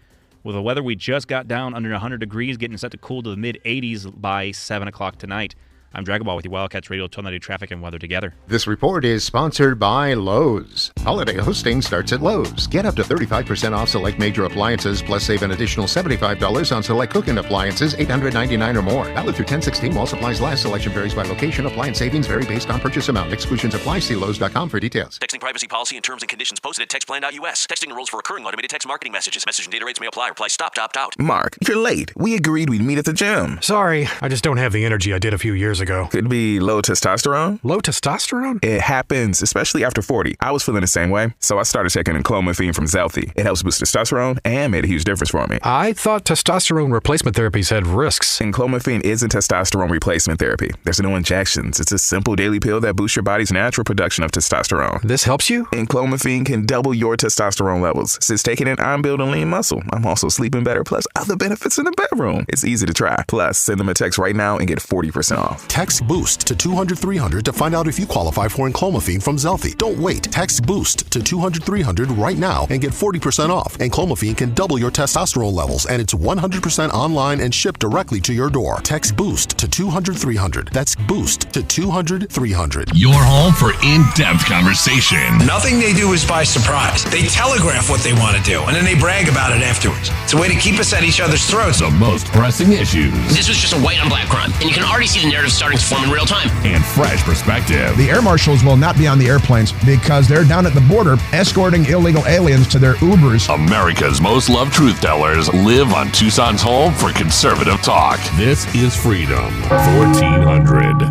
With the weather, we just got down under 100 degrees, getting set to cool to the mid-80s by 7 o'clock tonight. I'm Dragoball with you, Wildcats Radio 1290 Traffic and Weather Together. This report is sponsored by Lowe's. Holiday hosting starts at Lowe's. Get up to 35% off select major appliances, plus save an additional $75 on select cooking appliances, $899 or more. Valid through 10/16 while supplies last. Selection varies by location. Appliance savings vary based on purchase amount. Exclusions apply. See Lowe's.com for details. Texting privacy policy and terms and conditions posted at textplan.us. Texting rules for recurring automated text marketing messages. Message and data rates may apply. Reply stop, opt out. Mark, you're late. We agreed we'd meet at the gym. Sorry, I just don't have the energy I did a few years ago. ago. Could be low testosterone. Low testosterone? It happens, especially after 40. I was feeling the same way, so I started taking clomiphene from Zelfie. It helps boost testosterone and made a huge difference for me. I thought testosterone replacement therapies had risks. And clomiphene isn't testosterone replacement therapy. There's no injections. It's a simple daily pill that boosts your body's natural production of testosterone. This helps you? And clomiphene can double your testosterone levels. Since taking it, I'm building lean muscle. I'm also sleeping better, plus other benefits in the bedroom. It's easy to try. Plus, send them a text right now and get 40% off. Text BOOST to 200-300 to find out if you qualify for enclomiphene from Zelfie. Don't wait. Text BOOST to 200-300 right now and get 40% off. Enclomiphene can double your testosterone levels, and it's 100% online and shipped directly to your door. Text BOOST to 200-300. That's BOOST to 200-300. Your home for in-depth conversation. Nothing they do is by surprise. They telegraph what they want to do, and then they brag about it afterwards. It's a way to keep us at each other's throats. The most pressing issues. This was just a white on black crime, and you can already see the narrative starting to form in real time. And fresh perspective. The air marshals will not be on the airplanes because they're down at the border escorting illegal aliens to their Ubers. America's most loved truth tellers live on Tucson's home for conservative talk. This is Freedom 1400.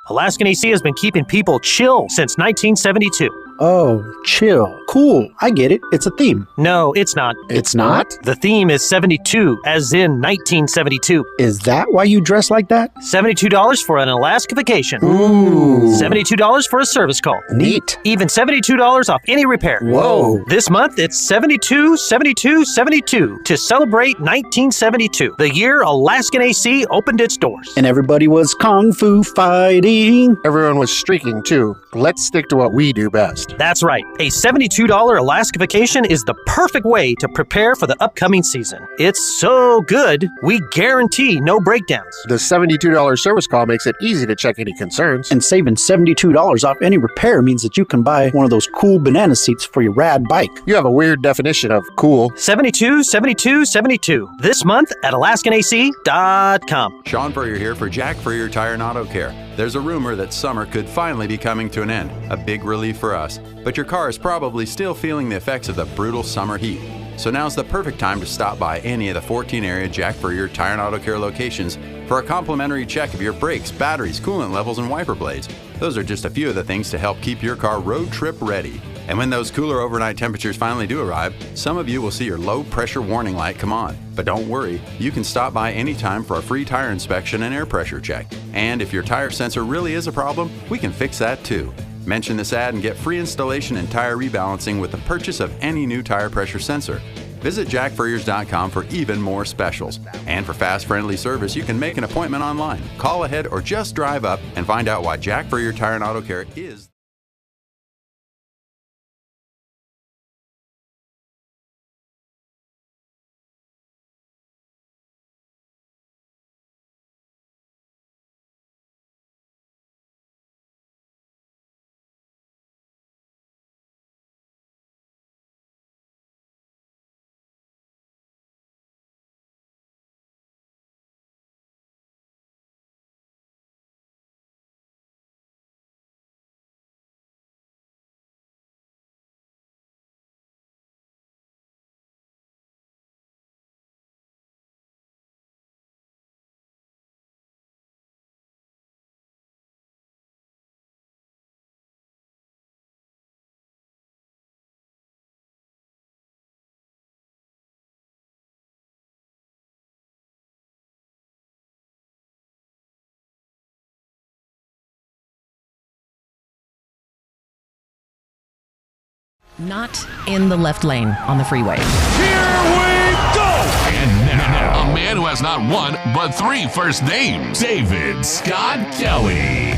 Alaskan AC has been keeping people chill since 1972. Oh, chill. Cool. I get it. It's a theme. No, it's not. It's not? The theme is 72, as in 1972. Is that why you dress like that? $72 for an Alaska vacation. Ooh. $72 for a service call. Neat. Even $72 off any repair. Whoa. This month, it's 72, 72, 72 to celebrate 1972, the year Alaskan AC opened its doors. And everybody was kung fu fighting. Everyone was streaking, too. Let's stick to what we do best. That's right. A $72 Alaska vacation is the perfect way to prepare for the upcoming season. It's so good, we guarantee no breakdowns. The $72 service call makes it easy to check any concerns. And saving $72 off any repair means that you can buy one of those cool banana seats for your rad bike. You have a weird definition of cool. 72, 72, 72. This month at AlaskanAC.com. Sean Furrier here for Jack Furrier Tire and Auto Care. There's a rumor that summer could finally be coming to an end, a big relief for us. But your car is probably still feeling the effects of the brutal summer heat. So now's the perfect time to stop by any of the 14 area Jack Furrier Tire and Auto Care locations for a complimentary check of your brakes, batteries, coolant levels, and wiper blades. Those are just a few of the things to help keep your car road trip ready. And when those cooler overnight temperatures finally do arrive, some of you will see your low pressure warning light come on. But don't worry, you can stop by anytime for a free tire inspection and air pressure check. And if your tire sensor really is a problem, we can fix that too. Mention this ad and get free installation and tire rebalancing with the purchase of any new tire pressure sensor. Visit jackfurriers.com for even more specials. And for fast, friendly service, you can make an appointment online, call ahead, or just drive up and find out why Jack Furrier Tire and Auto Care is. Not in the left lane on the freeway. Here we go! And now, a man who has not one, but three first names, David Scott Kelly.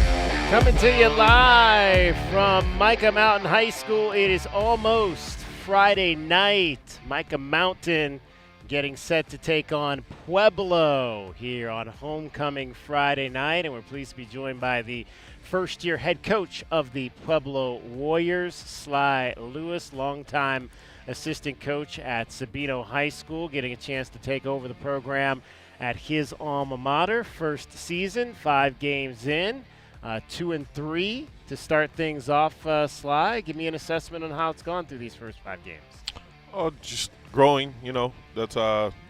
Coming to you live from Micah Mountain High School. It is almost Friday night. Micah Mountain getting set to take on Pueblo here on Homecoming Friday night. And we're pleased to be joined by the first-year head coach of the Pueblo Warriors, Sly Lewis, longtime assistant coach at Sabino High School, getting a chance to take over the program at his alma mater. First season, 5 games in, 2-3 to start things off. Sly, give me an assessment on how it's gone through these first 5 games. Oh, just growing, that's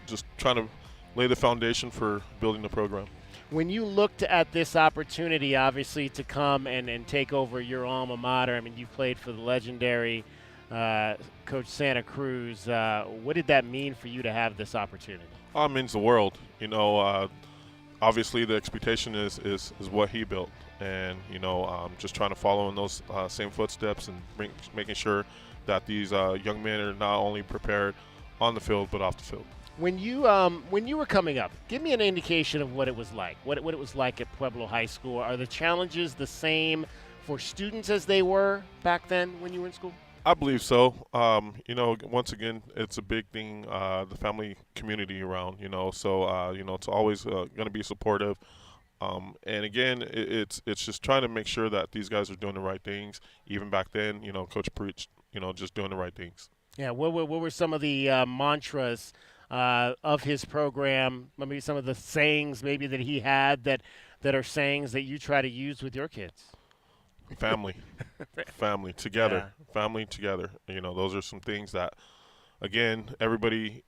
just trying to lay the foundation for building the program. When you looked at this opportunity, obviously, to come and take over your alma mater, I mean, you played for the legendary Coach Santa Cruz. What did that mean for you to have this opportunity? It means the world. Obviously the expectation is what he built. And, just trying to follow in those same footsteps and making sure that these young men are not only prepared on the field but off the field. When you were coming up, give me an indication of what it was like. What it was like at Pueblo High School. Are the challenges the same for students as they were back then when you were in school? I believe so. Once again, it's a big thing, the family community around, so, it's always going to be supportive. And again, it's just trying to make sure that these guys are doing the right things. Even back then, Coach preached, just doing the right things. Yeah, what were some of the mantras of his program, maybe some of the sayings maybe that he had that are sayings that you try to use with your kids? Family together. Yeah. Family together. Those are some things that, again, everybody,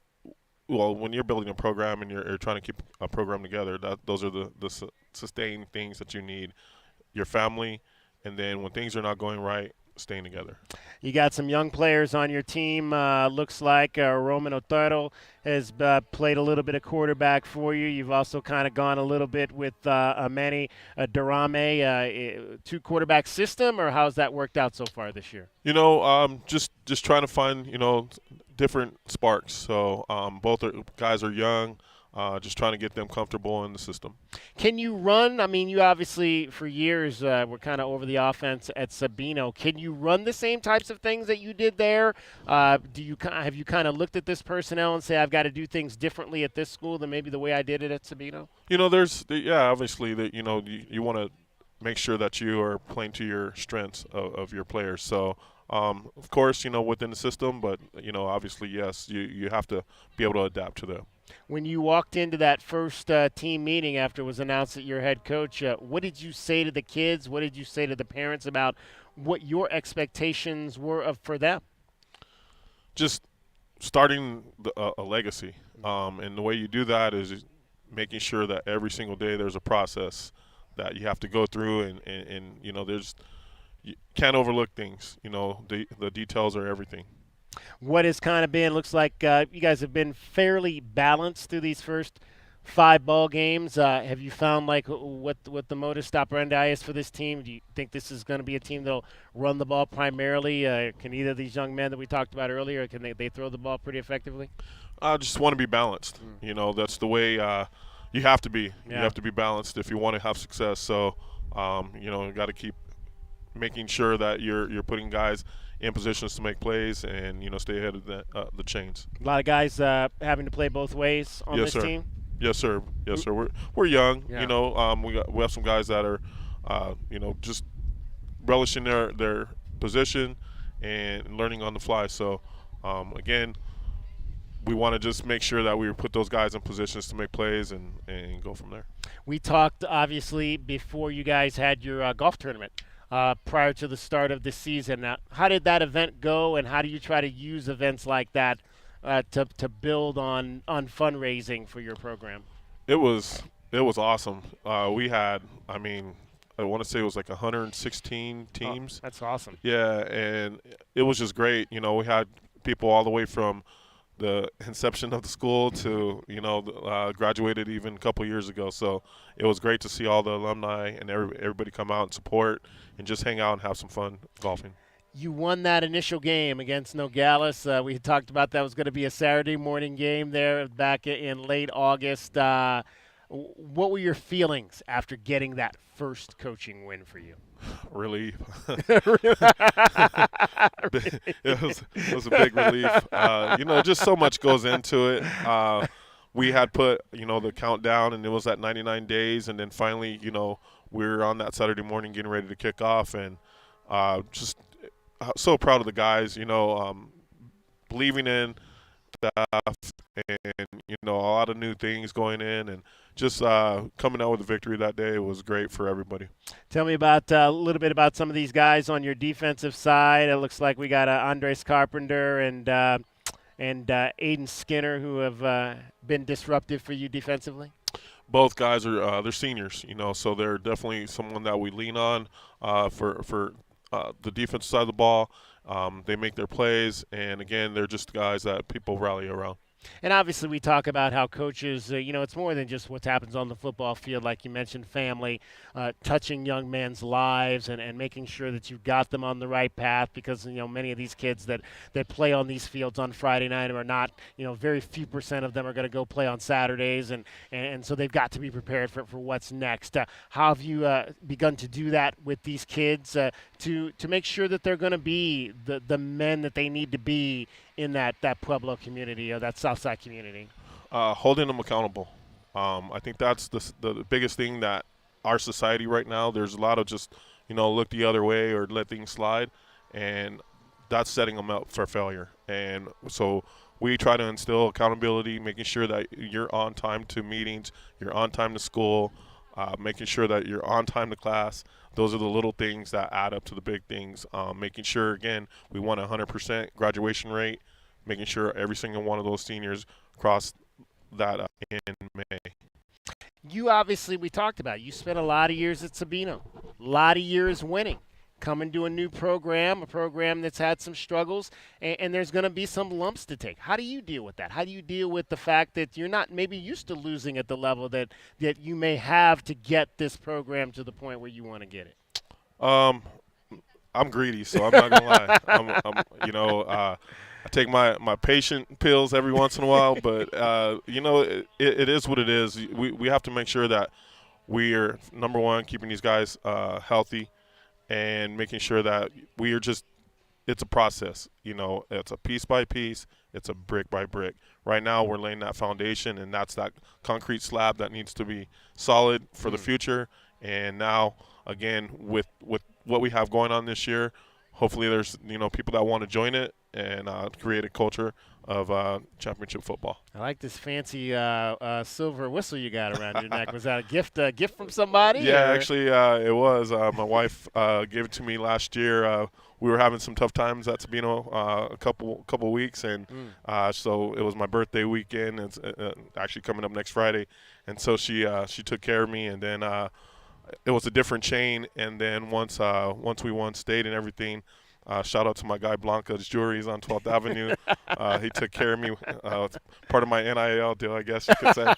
when you're building a program and you're trying to keep a program together, those are the sustained things that you need. Your family, and then when things are not going right, staying together. You got some young players on your team. Looks like Roman Otero has played a little bit of quarterback for you. You've also kind of gone a little bit with Manny Durame, two-quarterback system, or how's that worked out so far this year? Just trying to find, different sparks. So both guys are young. Just trying to get them comfortable in the system. Can you run? I mean, you obviously for years were kind of over the offense at Sabino. Can you run the same types of things that you did there? Have you kind of looked at this personnel and say, I've got to do things differently at this school than maybe the way I did it at Sabino? Obviously that you want to make sure that you are playing to your strengths of your players. So. Of course, within the system, but, obviously, yes, you have to be able to adapt to them. When you walked into that first team meeting after it was announced that you're head coach, what did you say to the kids? What did you say to the parents about what your expectations were for them? Just starting a legacy. And the way you do that is making sure that every single day there's a process that you have to go through and there's – you can't overlook things. The details are everything. What has kind of been, looks like you guys have been fairly balanced through these first 5 ball games. Have you found like what the modus operandi is for this team? Do you think this is going to be a team that'll run the ball primarily? Can either of these young men that we talked about earlier, can they throw the ball pretty effectively? I just want to be balanced. That's the way you have to be. Yeah. You have to be balanced if you want to have success. So, you got to keep making sure that you're putting guys in positions to make plays and stay ahead of the chains. A lot of guys having to play both ways on this team. Yes, sir. We're young. Yeah. We have some guys that are just relishing their position and learning on the fly. So again, we want to just make sure that we put those guys in positions to make plays and go from there. We talked obviously before you guys had your golf tournament. Prior to the start of the season. Now, how did that event go, and how do you try to use events like that to build on fundraising for your program? It was awesome. We had, I want to say it was like 116 teams. Oh, that's awesome. Yeah, and it was just great. We had people all the way from the inception of the school to graduated even a couple years ago. So it was great to see all the alumni and everybody come out and support and just hang out and have some fun golfing. You won that initial game against Nogales. We had talked about that was going to be a Saturday morning game there back in late August. What were your feelings after getting that first coaching win for you? Relief. It was a big relief. Just so much goes into it. We had put, the countdown, and it was at 99 days, and then finally, we were on that Saturday morning getting ready to kick off, and just so proud of the guys, believing in staff and, a lot of new things going in, and just coming out with a victory that day was great for everybody. Tell me about a little bit about some of these guys on your defensive side. It looks like we got Andres Carpenter and Aiden Skinner who have been disruptive for you defensively. both guys are they're seniors, so they're definitely someone that we lean on for the defensive side of the ball. They make their plays, and again, they're just guys that people rally around. And obviously we talk about how coaches, it's more than just what happens on the football field. Like you mentioned, family, touching young men's lives and making sure that you've got them on the right path because, many of these kids that play on these fields on Friday night are not, very few % of them are going to go play on Saturdays. And so they've got to be prepared for what's next. How have you begun to do that with these kids to make sure that they're going to be the men that they need to be in that Pueblo community or that Southside community? Holding them accountable. I think that's the biggest thing that our society right now, there's a lot of just, look the other way or let things slide, and that's setting them up for failure. And so we try to instill accountability, making sure that you're on time to meetings, you're on time to school, making sure that you're on time to class. Those are the little things that add up to the big things. Making sure, again, we want 100% graduation rate, making sure every single one of those seniors cross that in May. You obviously, we talked about, you spent a lot of years at Sabino, a lot of years winning. Coming to a new program, a program that's had some struggles, and there's going to be some lumps to take. How do you deal with that? How do you deal with the fact that you're not maybe used to losing at the level that you may have to get this program to the point where you want to get it? I'm greedy, so I'm not gonna lie. I take my patient pills every once in a while, but it is what it is. We have to make sure that we are, number one, keeping these guys healthy, and making sure that we are it's a process. It's a piece by piece. It's a brick by brick. Right now we're laying that foundation, and that's that concrete slab that needs to be solid for the future. And now, again, with what we have going on this year, hopefully there's, people that want to join it and create a culture of championship football. I like this fancy silver whistle you got around your neck. Was that a gift from somebody? Yeah, or? actually, it was. My wife gave it to me last year. We were having some tough times at Sabino a couple weeks, and so it was my birthday weekend. It's actually coming up next Friday, and so she took care of me, and then it was a different chain. And then once we won state and everything, shout out to my guy Blanca's Jewelry's on 12th Avenue. He took care of me. Part of my NIL deal, I guess you could say.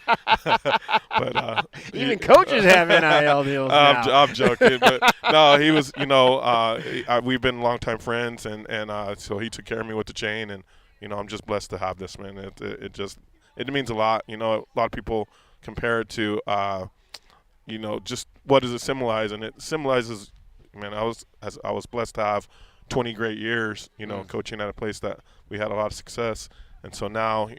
But even coaches have NIL deals now. I'm joking, but no, he was. We've been longtime friends, and so he took care of me with the chain, and I'm just blessed to have this, man. It means a lot. A lot of people compare it to just what does it symbolize, and it symbolizes. Man, I was blessed to have 20 great years, coaching at a place that we had a lot of success. And so now,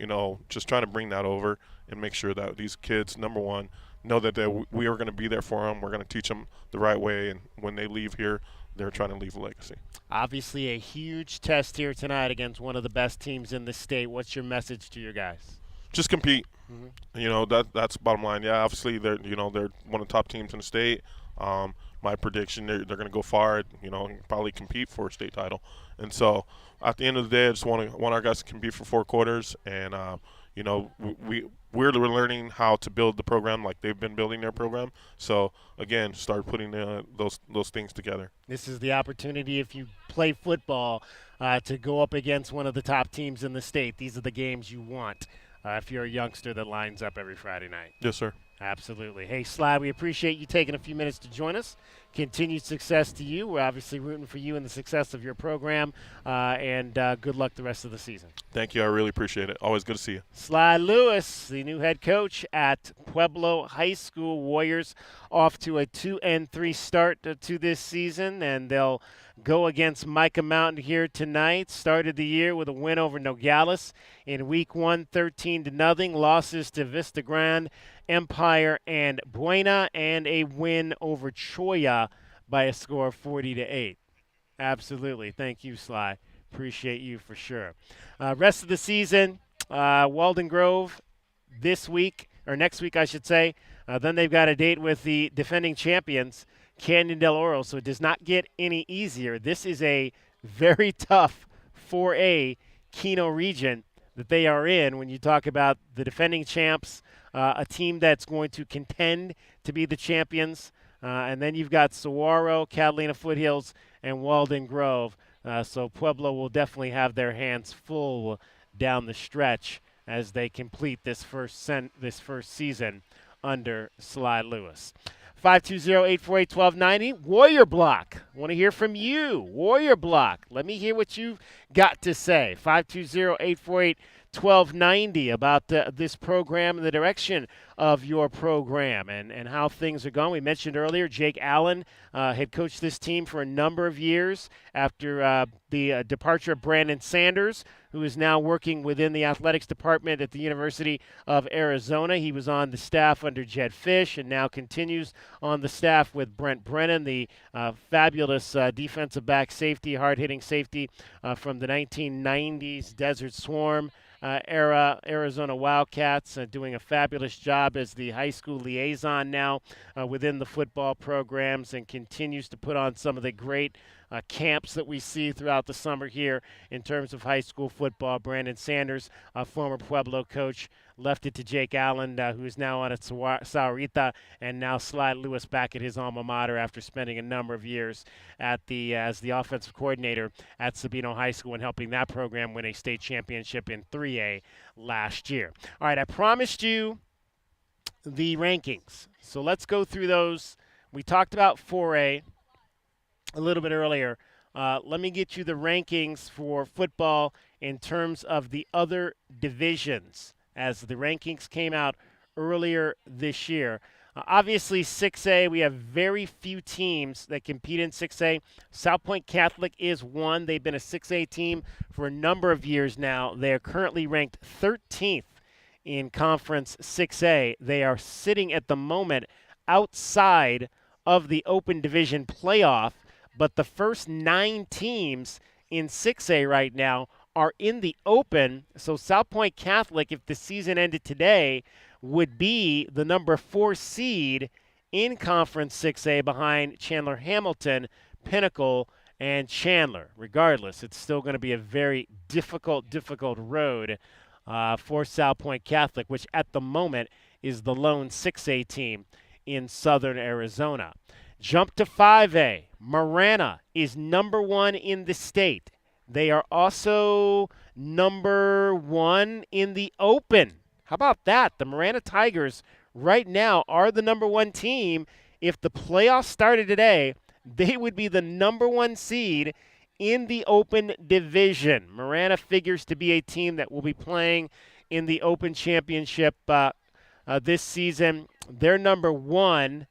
just trying to bring that over and make sure that these kids, number one, know that we are going to be there for them. We're going to teach them the right way. And when they leave here, they're trying to leave a legacy. Obviously a huge test here tonight against one of the best teams in the state. What's your message to your guys? Just compete. Mm-hmm. That's the bottom line. Yeah, obviously they're one of the top teams in the state. My prediction, they're going to go far, and probably compete for a state title. And so at the end of the day, I just want our guys to compete for 4 quarters. And, we're learning how to build the program like they've been building their program. So, again, start putting those things together. This is the opportunity, if you play football, to go up against one of the top teams in the state. These are the games you want if you're a youngster that lines up every Friday night. Yes, sir. Absolutely. Hey, Sly, we appreciate you taking a few minutes to join us. Continued success to you. We're obviously rooting for you and the success of your program, and good luck the rest of the season. Thank you. I really appreciate it. Always good to see you. Sly Lewis, the new head coach at Pueblo High School. Warriors off to a 2-3 start to this season, and they'll go against Micah Mountain here tonight. Started the year with a win over Nogales in week 1, 13-0. Losses to Vista Grande, Empire, and Buena, and a win over Choya by a score of 40-8. Absolutely. Thank you, Sly. Appreciate you for sure. Rest of the season, Walden Grove this week, or next week, I should say. Then they've got a date with the defending champions, Canyon del Oro, so it does not get any easier. This is a very tough 4A Keno region that they are in when you talk about the defending champs a team that's going to contend to be the champions. And then you've got Saguaro, Catalina Foothills, and Walden Grove. So Pueblo will definitely have their hands full down the stretch as they complete this first season under Sly Lewis. 520-848-1290. Warrior Block. Want to hear from you. Warrior Block. Let me hear what you've got to say. 520-848-1290 about this program and the direction of your program and how things are going. We mentioned earlier Jake Allen had coached this team for a number of years after the departure of Brandon Sanders, who is now working within the athletics department at the University of Arizona. He was on the staff under Jed Fish and now continues on the staff with Brent Brennan, the fabulous defensive back safety, hard-hitting safety from the 1990s Desert Swarm era Arizona Wildcats, doing a fabulous job as the high school liaison now within the football programs, and continues to put on some of the great camps that we see throughout the summer here in terms of high school football. Brandon Sanders, a former Pueblo coach, left it to Jake Allen, who is now on at Sahuarita, and now Sly Lewis back at his alma mater after spending a number of years at as the offensive coordinator at Sabino High School and helping that program win a state championship in 3A last year. All right, I promised you the rankings, so let's go through those. We talked about 4A a little bit earlier. Let me get you the rankings for football in terms of the other divisions as the rankings came out earlier this year. Obviously, 6A, we have very few teams that compete in 6A. South Point Catholic is one. They've been a 6A team for a number of years now. They are currently ranked 13th in Conference 6A. They are sitting at the moment outside of the Open Division playoff, but the first 9 teams in 6A right now are in the Open. So South Point Catholic, if the season ended today, would be the number 4 seed in Conference 6A behind Chandler Hamilton, Pinnacle, and Chandler. Regardless, it's still going to be a very difficult road for South Point Catholic, which at the moment is the lone 6A team in southern Arizona. Jump to 5A. Marana is number 1 in the state. They are also number 1 in the Open. How about that? The Marana Tigers right now are the number 1 team. If the playoffs started today, they would be the number 1 seed in the Open Division. Marana figures to be a team that will be playing in the Open Championship this season. They're number 1.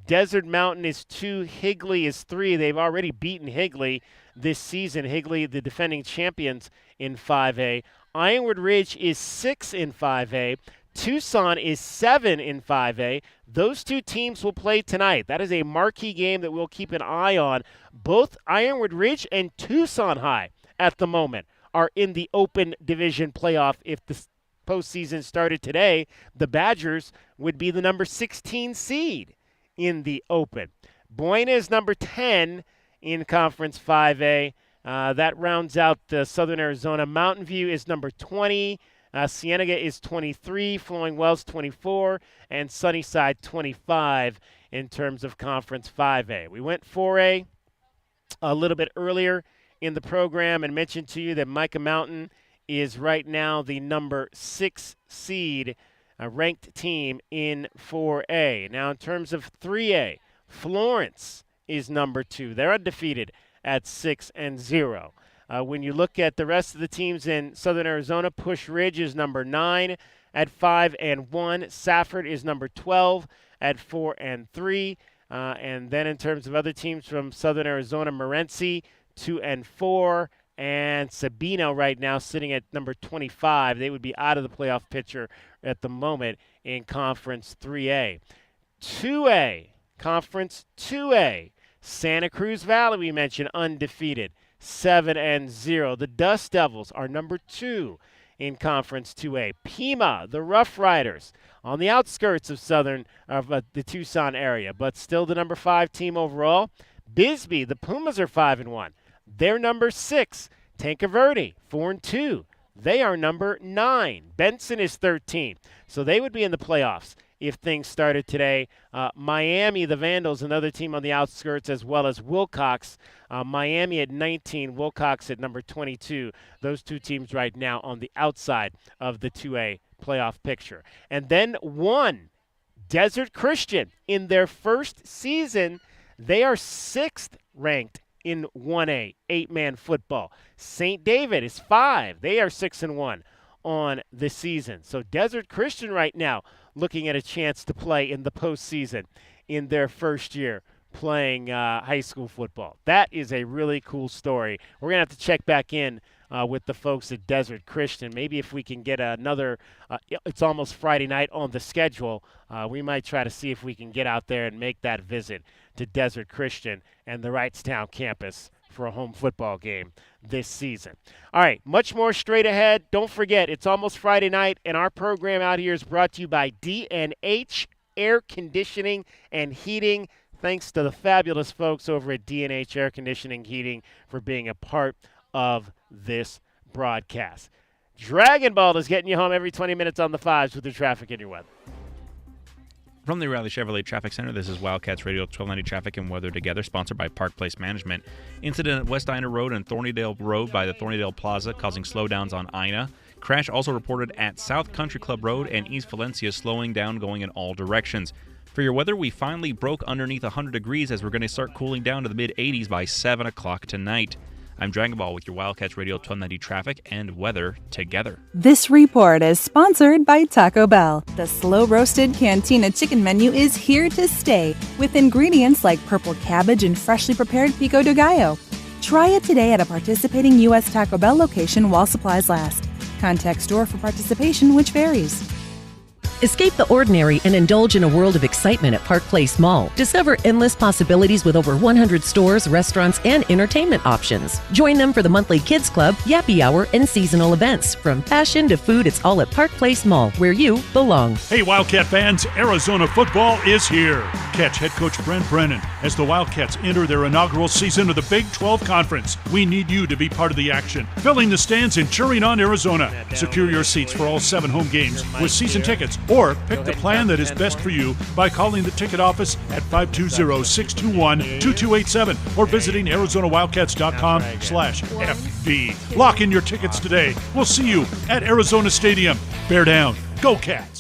Desert Mountain is 2. Higley is 3. They've already beaten Higley this season. Higley, the defending champions in 5A. Ironwood Ridge is 6 in 5A. Tucson is 7 in 5A. Those 2 teams will play tonight. That is a marquee game that we'll keep an eye on. Both Ironwood Ridge and Tucson High at the moment are in the Open Division playoff. If the postseason started today, the Badgers would be the number 16 seed in the Open. Buena is number 10 in Conference 5A. That rounds out Southern Arizona. Mountain View is number 20. Cienega is 23. Flowing Wells 24. And Sunnyside 25 in terms of Conference 5A. We went 4A a little bit earlier in the program and mentioned to you that Micah Mountain is right now the number 6 seed ranked team in 4A. Now in terms of 3A, Florence is number 2. They're undefeated at 6-0. When you look at the rest of the teams in Southern Arizona, Push Ridge is number 9 at 5-1. Safford is number 12 at 4-3. And then in terms of other teams from Southern Arizona, Morenci 2-4. And Sabino right now sitting at number 25. They would be out of the playoff picture at the moment in Conference 3A. 2A, Conference 2A. Santa Cruz Valley, we mentioned, undefeated, 7-0. The Dust Devils are number 2 in Conference 2A. Pima, the Rough Riders, on the outskirts of the Tucson area, but still the number 5 team overall. Bisbee, the Pumas are 5-1. They're number 6. Tanque Verde, 4-2. They are number 9. Benson is 13. So they would be in the playoffs if things started today. Miami, the Vandals, another team on the outskirts, as well as Wilcox. Miami at 19, Wilcox at number 22. Those two teams right now on the outside of the 2A playoff picture. And then 1, Desert Christian. In their first season, they are 6th ranked in 1A, 8-man football. St. David is 5. They are 6-1 on the season. So Desert Christian right now looking at a chance to play in the postseason in their first year playing high school football. That is a really cool story. We're going to have to check back in with the folks at Desert Christian. Maybe if we can get another, it's almost Friday night on the schedule, we might try to see if we can get out there and make that visit to Desert Christian and the Wrightstown campus for a home football game this season. All right, much more straight ahead. Don't forget, it's almost Friday night, and our program out here is brought to you by D&H Air Conditioning and Heating. Thanks to the fabulous folks over at D&H Air Conditioning Heating for being a part of this broadcast. Dragon Ball is getting you home every 20 minutes on the 5s with the traffic and your weather. From the O'Reilly Chevrolet Traffic Center, this is Wildcats Radio 1290 Traffic and Weather Together, sponsored by Park Place Management. Incident at West Ina Road and Thornydale Road by the Thornydale Plaza, causing slowdowns on Ina. Crash also reported at South Country Club Road and East Valencia, slowing down going in all directions. For your weather, we finally broke underneath 100 degrees as we're going to start cooling down to the mid-80s by 7 o'clock tonight. I'm Dragon Ball with your Wildcats Radio 1290 Traffic and Weather Together. This report is sponsored by Taco Bell. The slow-roasted Cantina chicken menu is here to stay with ingredients like purple cabbage and freshly prepared pico de gallo. Try it today at a participating U.S. Taco Bell location while supplies last. Contact store for participation, which varies. Escape the ordinary and indulge in a world of excitement at Park Place Mall. Discover endless possibilities with over 100 stores, restaurants, and entertainment options. Join them for the monthly Kids Club, Yappy Hour, and seasonal events. From fashion to food, it's all at Park Place Mall, where you belong. Hey, Wildcat fans, Arizona football is here. Catch head coach Brent Brennan as the Wildcats enter their inaugural season of the Big 12 Conference. We need you to be part of the action, filling the stands and cheering on Arizona. Secure your seats for all 7 home games with season tickets, or pick the plan that is best for you by calling the ticket office at 520-621-2287 or visiting ArizonaWildcats.com/FB. Lock in your tickets today. We'll see you at Arizona Stadium. Bear down. Go Cats.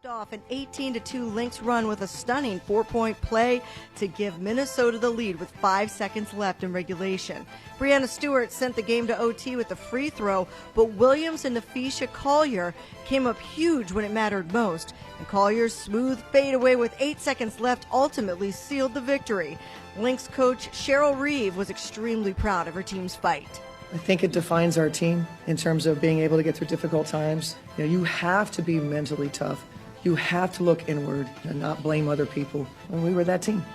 Off an 18-2 Lynx run with a stunning 4-point play to give Minnesota the lead with 5 seconds left in regulation. Brianna Stewart sent the game to OT with a free throw, but Williams and Nafisha Collier came up huge when it mattered most, and Collier's smooth fadeaway with 8 seconds left ultimately sealed the victory. Lynx coach Cheryl Reeve was extremely proud of her team's fight. I think it defines our team in terms of being able to get through difficult times. You have to be mentally tough. You have to look inward and not blame other people. And we were that team.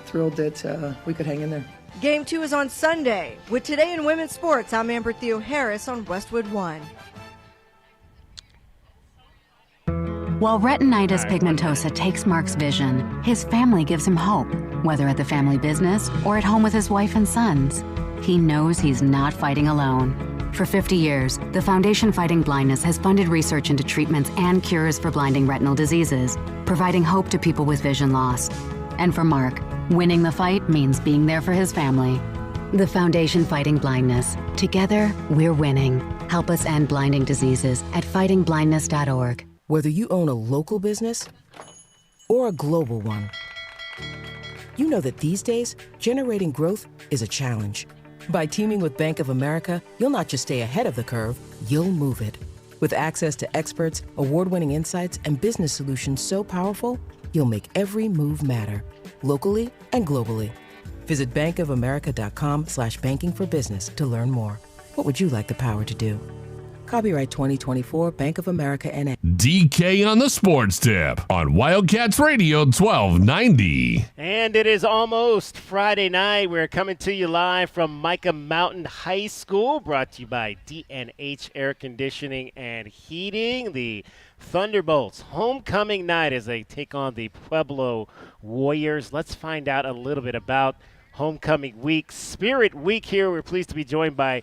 Thrilled that we could hang in there. Game 2 is on Sunday. With Today in Women's Sports, I'm Amber Theo Harris on Westwood One. While retinitis pigmentosa takes Mark's vision, his family gives him hope, whether at the family business or at home with his wife and sons. He knows he's not fighting alone. For 50 years, the Foundation Fighting Blindness has funded research into treatments and cures for blinding retinal diseases, providing hope to people with vision loss. And for Mark, winning the fight means being there for his family. The Foundation Fighting Blindness. Together, we're winning. Help us end blinding diseases at fightingblindness.org. Whether you own a local business or a global one, you know that these days, generating growth is a challenge. By teaming with Bank of America, you'll not just stay ahead of the curve, you'll move it. With access to experts, award-winning insights, and business solutions so powerful, you'll make every move matter, locally and globally. Visit bankofamerica.com/banking for business to learn more. What would you like the power to do? Copyright 2024 Bank of America N.A. DK on the Sports Tip on Wildcats Radio 1290. And it is almost Friday night. We're coming to you live from Micah Mountain High School, brought to you by DNH Air Conditioning and Heating. The Thunderbolts homecoming night as they take on the Pueblo Warriors. Let's find out a little bit about homecoming week, Spirit Week here. We're pleased to be joined by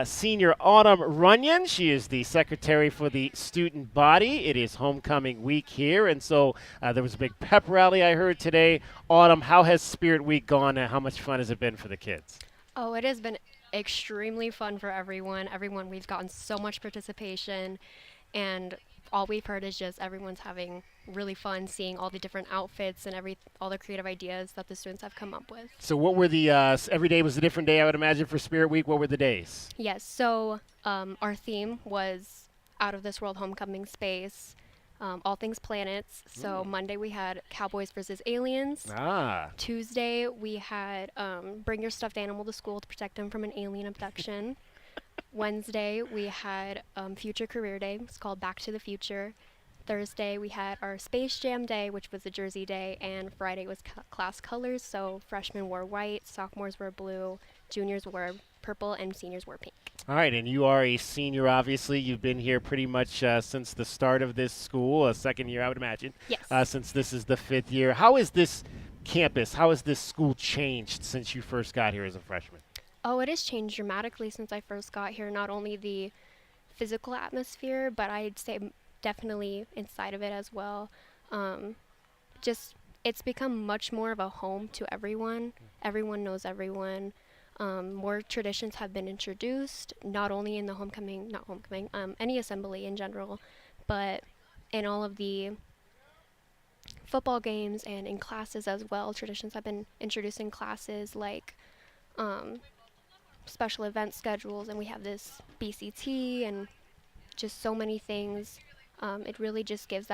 Senior Autumn Runyon. She is the secretary for the student body. It is homecoming week here, and so there was a big pep rally I heard today. Autumn, how has Spirit Week gone, and how much fun has it been for the kids? Oh, it has been extremely fun for everyone. We've gotten so much participation, and all we've heard is just everyone's having really fun seeing all the different outfits and all the creative ideas that the students have come up with. So what were the, every day was a different day, I would imagine, for Spirit Week. What were the days? Yes, so our theme was Out of This World Homecoming Space, all things planets. So Monday we had Cowboys versus Aliens. Tuesday we had Bring Your Stuffed Animal to School to protect them from an alien abduction. Wednesday we had Future Career Day. It's called Back to the Future. Thursday we had our Space Jam Day, which was the Jersey Day, and Friday was class colors. So freshmen wore white, sophomores wore blue, juniors wore purple, and seniors wore pink. All right, and you are a senior, obviously. You've been here pretty much since the start of this school, a second year, I would imagine. Yes. Since this is the 5th year. How is this campus, how has this school changed since you first got here as a freshman? Oh, it has changed dramatically since I first got here. Not only the physical atmosphere, but I'd say definitely inside of it as well. It's become much more of a home to everyone. Everyone knows everyone. More traditions have been introduced, not only in the any assembly in general, but in all of the football games and in classes as well. Traditions have been introduced in classes like special event schedules, and we have this BCT and just so many things. It really just gives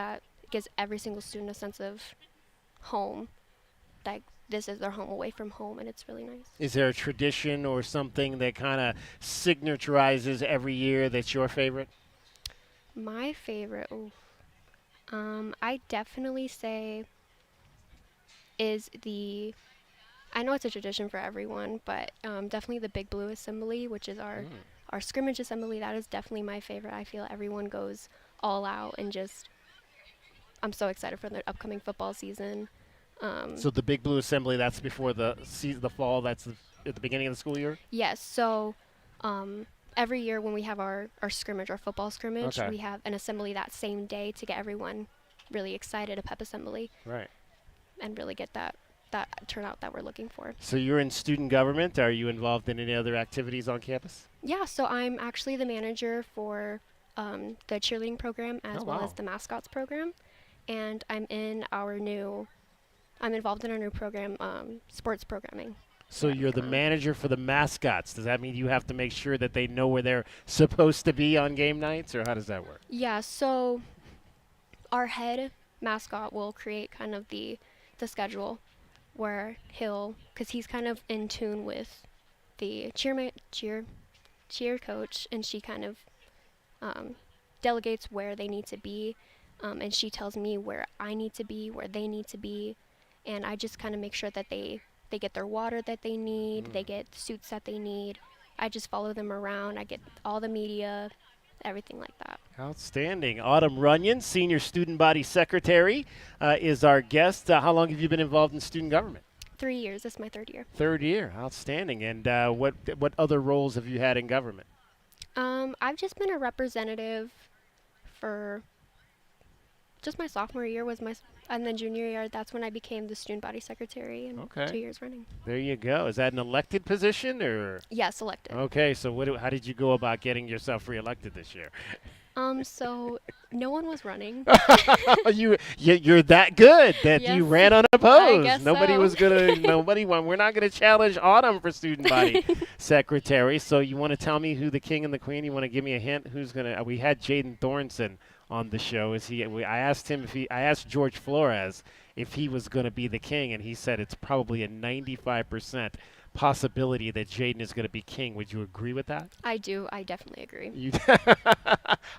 every single student a sense of home, like this is their home away from home, and it's really nice. Is there a tradition or something that kind of signaturizes every year that's your favorite? My favorite, I definitely say is I know it's a tradition for everyone, but definitely the Big Blue Assembly, which is our scrimmage assembly. That is definitely my favorite. I feel everyone goes all out, and I'm so excited for the upcoming football season. So the Big Blue Assembly, that's before the fall, that's at the beginning of the school year? Yes, so every year when we have our scrimmage, our football scrimmage, we have an assembly that same day to get everyone really excited, a pep assembly. Right. And really get that turnout that we're looking for. So you're in student government. Are you involved in any other activities on campus? Yeah, so I'm actually the manager for the cheerleading program as well as the mascots program. and I'm involved in our new program, sports programming. So you're the manager for the mascots. Does that mean you have to make sure that they know where they're supposed to be on game nights, or how does that work? Yeah, so our head mascot will create kind of the schedule where because he's kind of in tune with the cheer coach, and she kind of delegates where they need to be, and she tells me where I need to be, where they need to be, and I just kind of make sure that they get their water that they need, they get suits that they need. I just follow them around. I get all the media, everything like that. Outstanding. Autumn Runyon, Senior Student Body Secretary, is our guest. How long have you been involved in student government? 3 years. This is my 3rd year. 3rd year. Outstanding. And what other roles have you had in government? I've just been a representative for just my sophomore year and then junior year, that's when I became the student body secretary, and 2 years running. There you go. Is that an elected position, or? Yes, elected. Okay, so how did you go about getting yourself reelected this year? So no one was running. You're that good that you ran unopposed. I guess Nobody so. was gonna. We're not gonna challenge Autumn for student body secretary. So you want to tell me who the king and the queen? You want to give me a hint? Who's gonna? We had Jaden Thornton on the show. I asked George Flores if he was going to be the king, and he said it's probably a 95% possibility that Jaden is going to be king. Would you agree with that? I do. I definitely agree.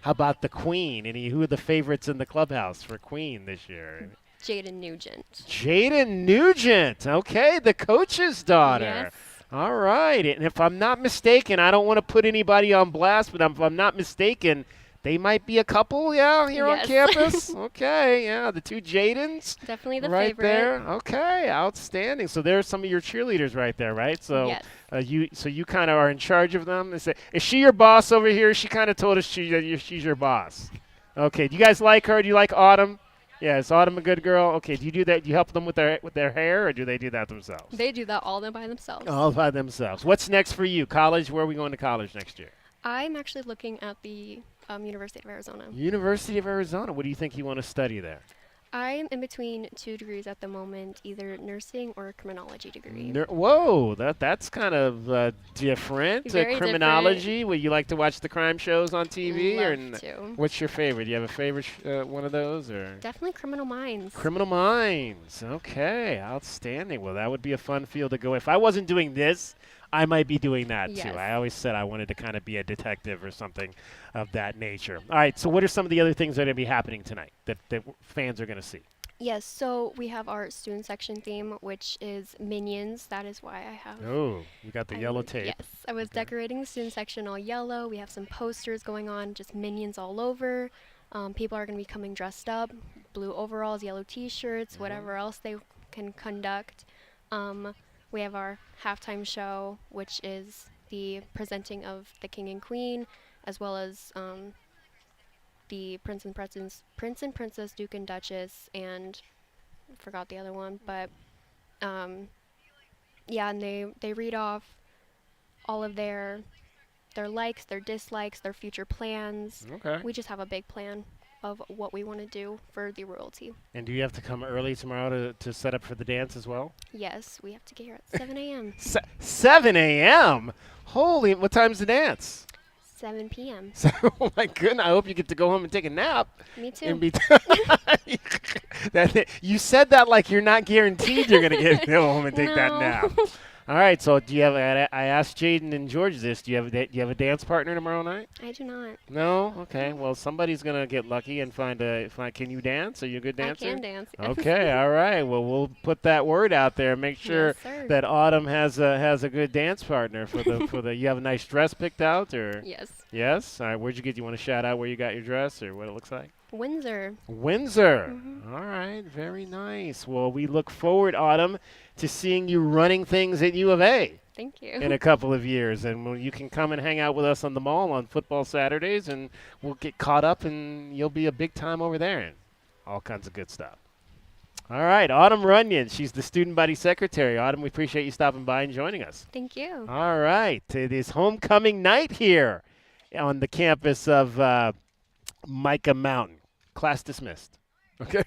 How about the queen? Who are the favorites in the clubhouse for queen this year? Jaden Nugent. Jaden Nugent. Okay, the coach's daughter. Yes. All right. And if I'm not mistaken, I don't want to put anybody on blast, but if I'm not mistaken, they might be a couple, here on campus. Okay, the 2 Jadens. Definitely the right favorite. There. Okay, outstanding. So there's some of your cheerleaders right there, right? So yes. you kind of are in charge of them. Is she your boss over here? She kind of told us she's your boss. Okay, do you guys like her? Do you like Autumn? Yeah, is Autumn a good girl? Okay, do you do that? Do you help them with their hair, or do they do that themselves? They do that all by themselves. All by themselves. What's next for you? College? Where are we going to college next year? I'm actually looking at the University of Arizona. University of Arizona. What do you think you want to study there? I'm in between 2 degrees at the moment, either nursing or a criminology degree. Whoa, that's kind of different. Very criminology. different. Would you like to watch the crime shows on TV? Love to. What's your favorite? Do you have a favorite one of those? Or Definitely Criminal Minds. Criminal Minds. Okay, outstanding. Well, that would be a fun field to go. If I wasn't doing this, I might be doing that too. I always said I wanted to kind of be a detective or something of that nature. All right, so what are some of the other things that are going to be happening tonight that fans are going to see? Yes, so we have our student section theme, which is Minions. That is why I have. Oh, you got the yellow tape. Yes, I was decorating the student section all yellow. We have some posters going on, just Minions all over. People are going to be coming dressed up, blue overalls, yellow T-shirts, whatever else they can conduct. We have our halftime show, which is the presenting of the King and Queen, as well as the Prince and Princess, Duke and Duchess, and I forgot the other one, but and they read off all of their likes, their dislikes, their future plans. Okay. We just have a big plan of what we want to do for the royalty. And do you have to come early tomorrow to set up for the dance as well? Yes, we have to get here at 7 a.m. 7 a.m.? Holy, what time's the dance? 7 p.m. Oh, my goodness. I hope you get to go home and take a nap. Me too. You said that like you're not guaranteed you're going to go home and take that nap. All right, so do you have? I asked Jaden and George this. Do you have a dance partner tomorrow night? I do not. No. Okay. Well, somebody's gonna get lucky and find. Can you dance? Are you a good dancer? I can dance. Yes. Okay. All right. Well, we'll put that word out there. Make sure that Autumn has a good dance partner for the. You have a nice dress picked out, or? Yes. Yes. All right. Where'd you get? You want to shout out where you got your dress or what it looks like? Windsor. Windsor. Mm-hmm. All right. Very nice. Well, we look forward, Autumn, to seeing you running things at U of A. Thank you. In a couple of years. And you can come and hang out with us on the mall on football Saturdays, and we'll get caught up, and you'll be a big time over there and all kinds of good stuff. All right. Autumn Runyon. She's the student body secretary. Autumn, we appreciate you stopping by and joining us. Thank you. All right. It is homecoming night here on the campus of Micah Mountain. Class dismissed. Okay.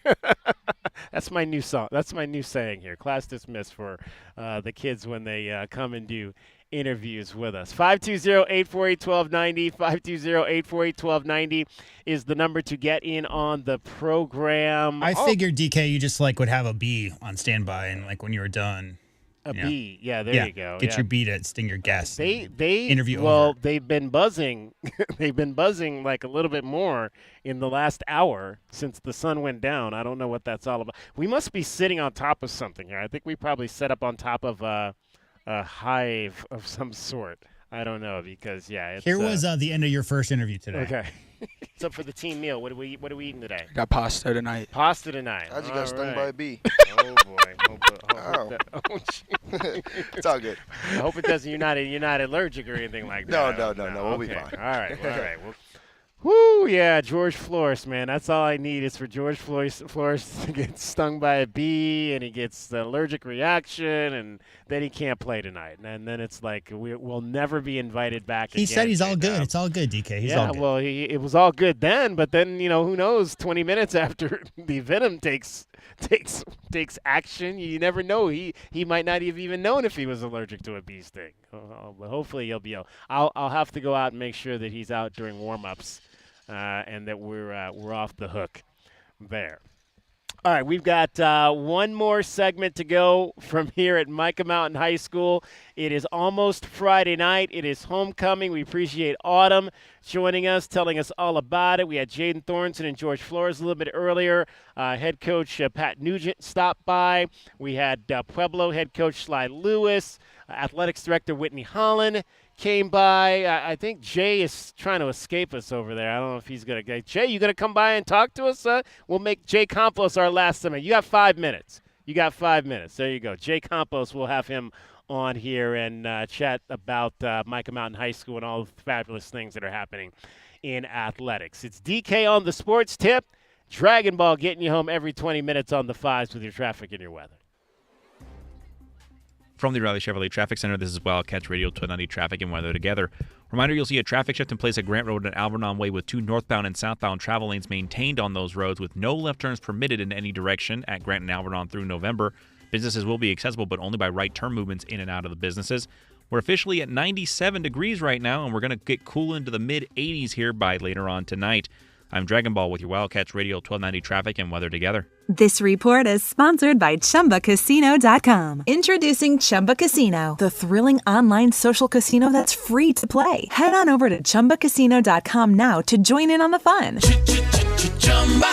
That's my new song. That's my new saying here. Class dismissed for the kids when they come and do interviews with us. 520-848-1290. 520-848-1290 is the number to get in on the program. I figured, DK, you just would have a bee on standby, and when you were done. A bee. Yeah, there you go. Get your bee to sting your guest. They interview over. They've been buzzing. They've been buzzing a little bit more in the last hour since the sun went down. I don't know what that's all about. We must be sitting on top of something here. I think we probably set up on top of a hive of some sort. I don't know because it's, here was the end of your first interview today. Okay. So for the team meal, what are we eating today? I got pasta tonight. Pasta tonight. How'd you get stung by a bee? Oh boy. It's all good. I hope it doesn't. You're not allergic or anything like that. No. We'll be fine. All right. Well, whoo, yeah, George Flores, man. That's all I need is for George Flores to get stung by a bee, and he gets the allergic reaction, and then he can't play tonight. And then it's like we'll never be invited back again. He said he's all good. It's all good, DK. He's all good. Well, it was all good then, but then, who knows, 20 minutes after the venom takes action, you never know. He might not have even known if he was allergic to a bee sting. But hopefully he'll be out. I'll have to go out and make sure that he's out during warm-ups. And that we're off the hook there. All right, we've got one more segment to go from here at Micah Mountain High School. It is almost Friday night. It is homecoming. We appreciate Autumn joining us, telling us all about it. We had Jaden Thornton and George Flores a little bit earlier. Head coach Pat Nugent stopped by. We had Pueblo head coach Sly Lewis, athletics director Whitney Holland came by. I think Jay is trying to escape us over there. I don't know if he's going to get. Jay, you going to come by and talk to us? We'll make Jay Campos our last segment. You got 5 minutes. There you go. Jay Campos, we'll have him on here and chat about Micah Mountain High School and all the fabulous things that are happening in athletics. It's DK on the Sports Tip. Dragon Ball getting you home every 20 minutes on the fives with your traffic and your weather. From the O'Reilly Chevrolet Traffic Center, this is Wildcats Radio 1290 Traffic and Weather Together. Reminder, you'll see a traffic shift in place at Grant Road and Alvernon Way with 2 northbound and southbound travel lanes maintained on those roads with no left turns permitted in any direction at Grant and Alvernon through November. Businesses will be accessible, but only by right turn movements in and out of the businesses. We're officially at 97 degrees right now, and we're going to get cool into the mid-80s here by later on tonight. I'm Dragon Ball with your Wildcats Radio 1290 Traffic and Weather Together. This report is sponsored by ChumbaCasino.com. Introducing Chumba Casino, the thrilling online social casino that's free to play. Head on over to ChumbaCasino.com now to join in on the fun.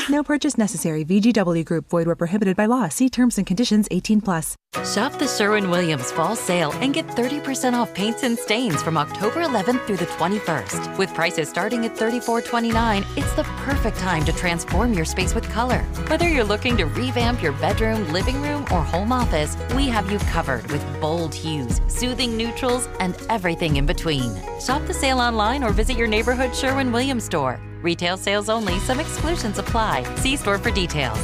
No purchase necessary. VGW Group. Void where prohibited by law. See terms and conditions. 18+. Shop the Sherwin-Williams Fall Sale and get 30% off paints and stains from October 11th through the 21st. With prices starting at $34.29, it's the perfect time to transform your space with color. Whether you're looking to revamp your bedroom, living room, or home office, we have you covered with bold hues, soothing neutrals, and everything in between. Shop the sale online or visit your neighborhood Sherwin-Williams store. Retail sales only. Some exclusions apply. See store for details.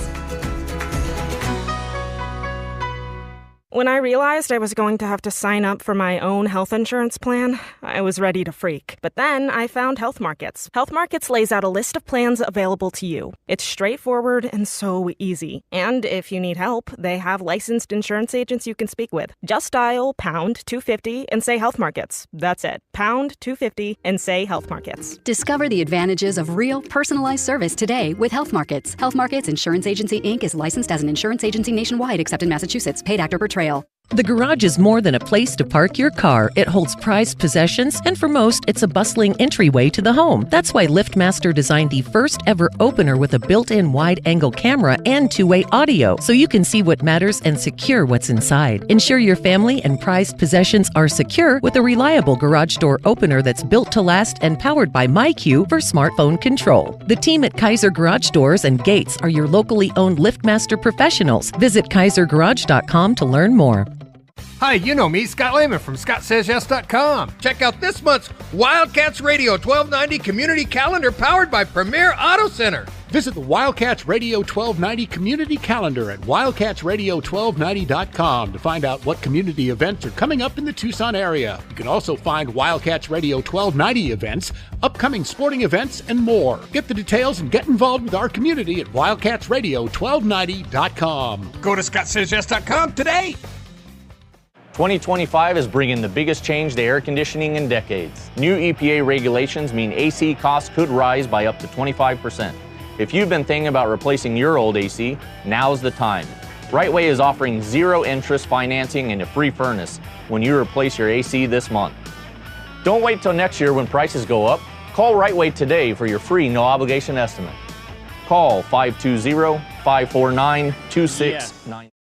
When I realized I was going to have to sign up for my own health insurance plan, I was ready to freak. But then I found Health Markets. Health Markets lays out a list of plans available to you. It's straightforward and so easy. And if you need help, they have licensed insurance agents you can speak with. Just dial pound 250 and say Health Markets. That's it. Pound 250 and say Health Markets. Discover the advantages of real, personalized service today with Health Markets. Health Markets Insurance Agency, Inc. is licensed as an insurance agency nationwide except in Massachusetts. Paid actor per trail. The garage is more than a place to park your car. It holds prized possessions, and for most, it's a bustling entryway to the home. That's why LiftMaster designed the first ever opener with a built-in wide-angle camera and two-way audio, so you can see what matters and secure what's inside. Ensure your family and prized possessions are secure with a reliable garage door opener that's built to last and powered by MyQ for smartphone control. The team at Kaiser Garage Doors and Gates are your locally owned LiftMaster professionals. Visit KaiserGarage.com to learn more. Hi, you know me, Scott Lehman from ScottSaysYes.com. Check out this month's Wildcats Radio 1290 Community Calendar powered by Premier Auto Center. Visit the Wildcats Radio 1290 Community Calendar at wildcatsradio1290.com to find out what community events are coming up in the Tucson area. You can also find Wildcats Radio 1290 events, upcoming sporting events, and more. Get the details and get involved with our community at wildcatsradio1290.com. Go to ScottSaysYes.com today. 2025 is bringing the biggest change to air conditioning in decades. New EPA regulations mean AC costs could rise by up to 25%. If you've been thinking about replacing your old AC, now's the time. Rightway is offering zero interest financing and a free furnace when you replace your AC this month. Don't wait till next year when prices go up. Call Rightway today for your free no obligation estimate. Call 520-549-2699.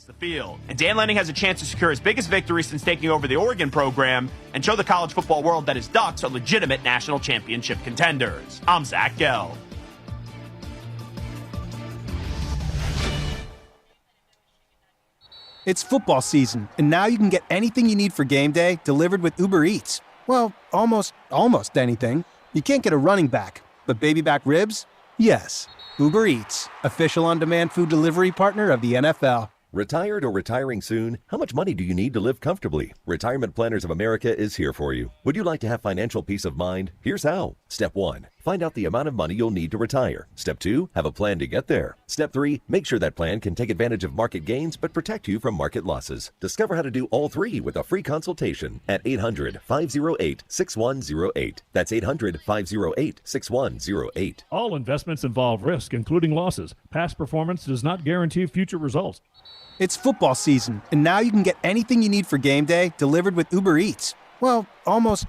The field. And Dan Lanning has a chance to secure his biggest victory since taking over the Oregon program and show the college football world that his Ducks are legitimate national championship contenders. I'm Zach Gell. It's football season, and now you can get anything you need for game day delivered with Uber Eats. Well, almost anything. You can't get a running back, but baby back ribs? Yes. Uber Eats, official on-demand food delivery partner of the NFL. Retired or retiring soon? How much money do you need to live comfortably? Retirement Planners of America is here for you. Would you like to have financial peace of mind? Here's how. Step 1. Find out the amount of money you'll need to retire. Step 2. Have a plan to get there. Step 3. Make sure that plan can take advantage of market gains but protect you from market losses. Discover how to do all three with a free consultation at 800-508-6108. That's 800-508-6108. All investments involve risk, including losses. Past performance does not guarantee future results. It's football season, and now you can get anything you need for game day delivered with Uber Eats. Well, almost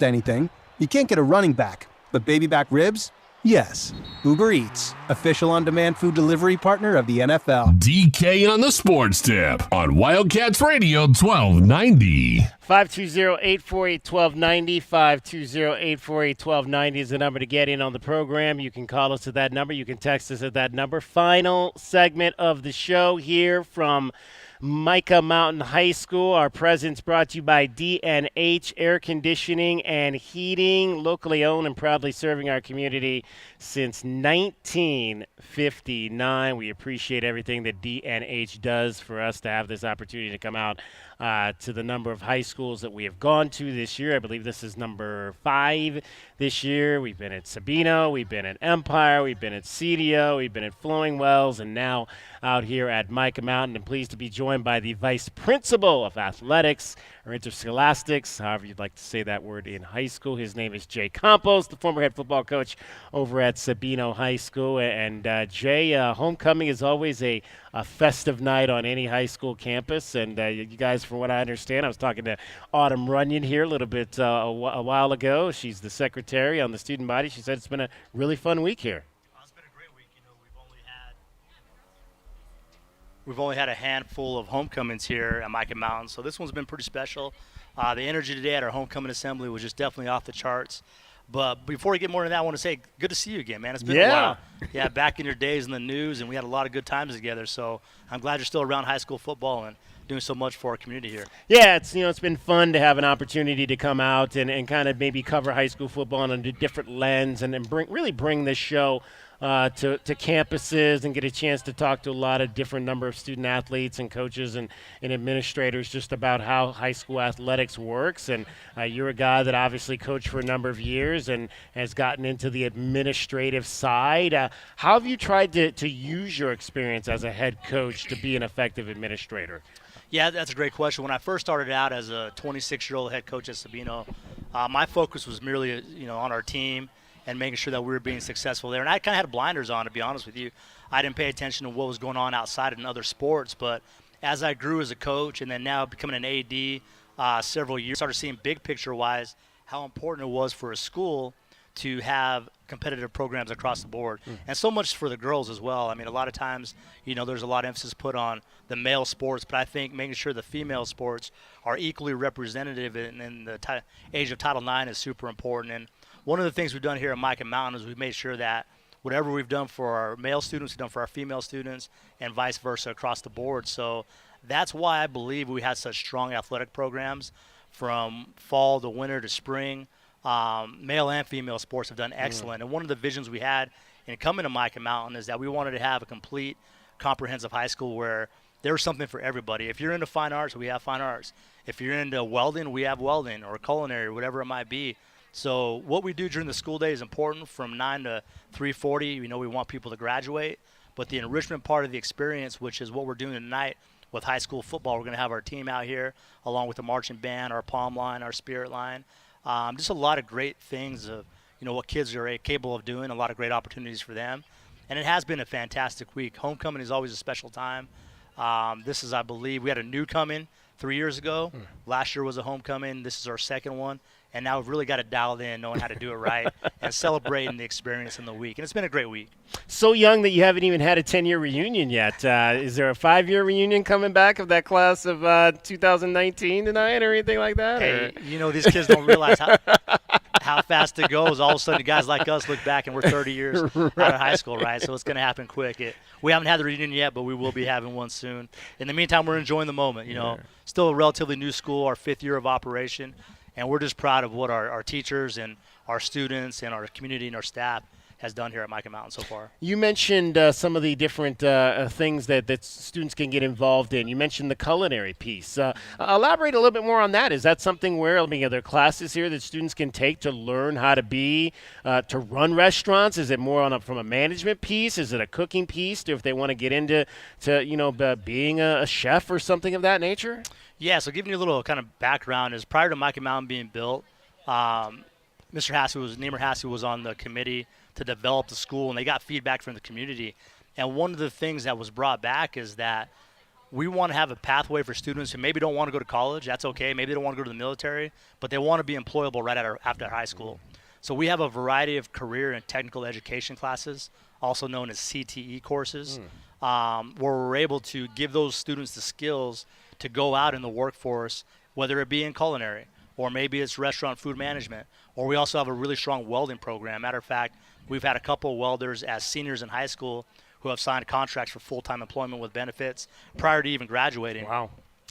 anything. You can't get a running back, but baby back ribs? Yes. Uber Eats, official on-demand food delivery partner of the NFL. DK on the Sports Tip on Wildcats Radio 1290. 520-848-1290, 520-848-1290 is the number to get in on the program. You can call us at that number. You can text us at that number. Final segment of the show here from Micah Mountain High School. Our presence brought to you by D&H Air Conditioning and Heating, locally owned and proudly serving our community since 1959. We appreciate everything that D&H does for us to have this opportunity to come out to the number of high schools that we have gone to this year. I believe this is number 5 this year. We've been at Sabino, we've been at Empire, we've been at CDO, we've been at Flowing Wells, and now out here at Micah Mountain. And pleased to be joined by the Vice Principal of Athletics, or Interscholastics, however you'd like to say that word in high school. His name is Jay Campos, the former head football coach over at Sabino High School. And Jay, homecoming is always a festive night on any high school campus. And you guys, from what I understand, I was talking to Autumn Runyon here a little bit a while ago. She's the secretary on the student body. She said it's been a really fun week here. It's been a great week. You know, we've only had a handful of homecomings here at Micah Mountain, so this one's been pretty special. The energy today at our homecoming assembly was just definitely off the charts. But before we get more into that, I want to say good to see you again, man. It's been a while. Yeah, back in your days in the news, and we had a lot of good times together. So I'm glad you're still around high school football and doing so much for our community here. Yeah, it's been fun to have an opportunity to come out and kind of maybe cover high school football on a different lens and bring this show to campuses and get a chance to talk to a lot of different number of student athletes and coaches and administrators just about how high school athletics works. And you're a guy that obviously coached for a number of years and has gotten into the administrative side. How have you tried to use your experience as a head coach to be an effective administrator? Yeah, that's a great question. When I first started out as a 26-year-old head coach at Sabino, my focus was merely on our team and making sure that we were being successful there. And I kind of had blinders on, to be honest with you. I didn't pay attention to what was going on outside in other sports. But as I grew as a coach and then now becoming an AD several years, I started seeing big picture-wise how important it was for a school to have competitive programs across the board. And so much for the girls as well. I mean, a lot of times, there's a lot of emphasis put on the male sports, but I think making sure the female sports are equally representative in the age of Title IX is super important. And one of the things we've done here at Micah Mountain is we've made sure that whatever we've done for our male students, we've done for our female students, and vice versa across the board. So that's why I believe we had such strong athletic programs from fall to winter to spring. Male and female sports have done excellent. And one of the visions we had in coming to Micah Mountain is that we wanted to have a complete, comprehensive high school where there was something for everybody. If you're into fine arts, we have fine arts. If you're into welding, we have welding, or culinary, whatever it might be. So what we do during the school day is important. From 9 to 3:40, we want people to graduate. But the enrichment part of the experience, which is what we're doing tonight with high school football, we're going to have our team out here along with the marching band, our palm line, our spirit line. Just a lot of great things of, what kids are capable of doing, a lot of great opportunities for them. And it has been a fantastic week. Homecoming is always a special time. This is, I believe, we had a new coming 3 years ago. Last year was a homecoming. This is our second one. And now we've really got it dialed in, knowing how to do it right and celebrating the experience in the week. And it's been a great week. So young that you haven't even had a 10-year reunion yet. Is there a 5-year reunion coming back of that class of 2019 tonight or anything like that? Hey, these kids don't realize how fast it goes. All of a sudden, guys like us look back and we're 30 years out of high school, right? So it's going to happen quick. We haven't had the reunion yet, but we will be having one soon. In the meantime, we're enjoying the moment. Still a relatively new school, our 5th year of operation. And we're just proud of what our teachers and our students and our community and our staff has done here at Micah Mountain so far. You mentioned some of the different things that students can get involved in. You mentioned the culinary piece. Elaborate a little bit more on that. Is that something where, are there classes here that students can take to learn how to to run restaurants? Is it more from a management piece? Is it a cooking piece if they want to get into being a chef or something of that nature? Yeah, so giving you a little kind of background is prior to Micah Mountain being built, Mr. Neimer Hassey was on the committee to develop the school, and they got feedback from the community. And one of the things that was brought back is that we want to have a pathway for students who maybe don't want to go to college. That's okay. Maybe they don't want to go to the military, but they want to be employable right after high school. So we have a variety of career and technical education classes, also known as CTE courses, where we're able to give those students the skills to go out in the workforce, whether it be in culinary, or maybe it's restaurant food management, or we also have a really strong welding program. Matter of fact, we've had a couple of welders as seniors in high school who have signed contracts for full-time employment with benefits prior to even graduating. Wow.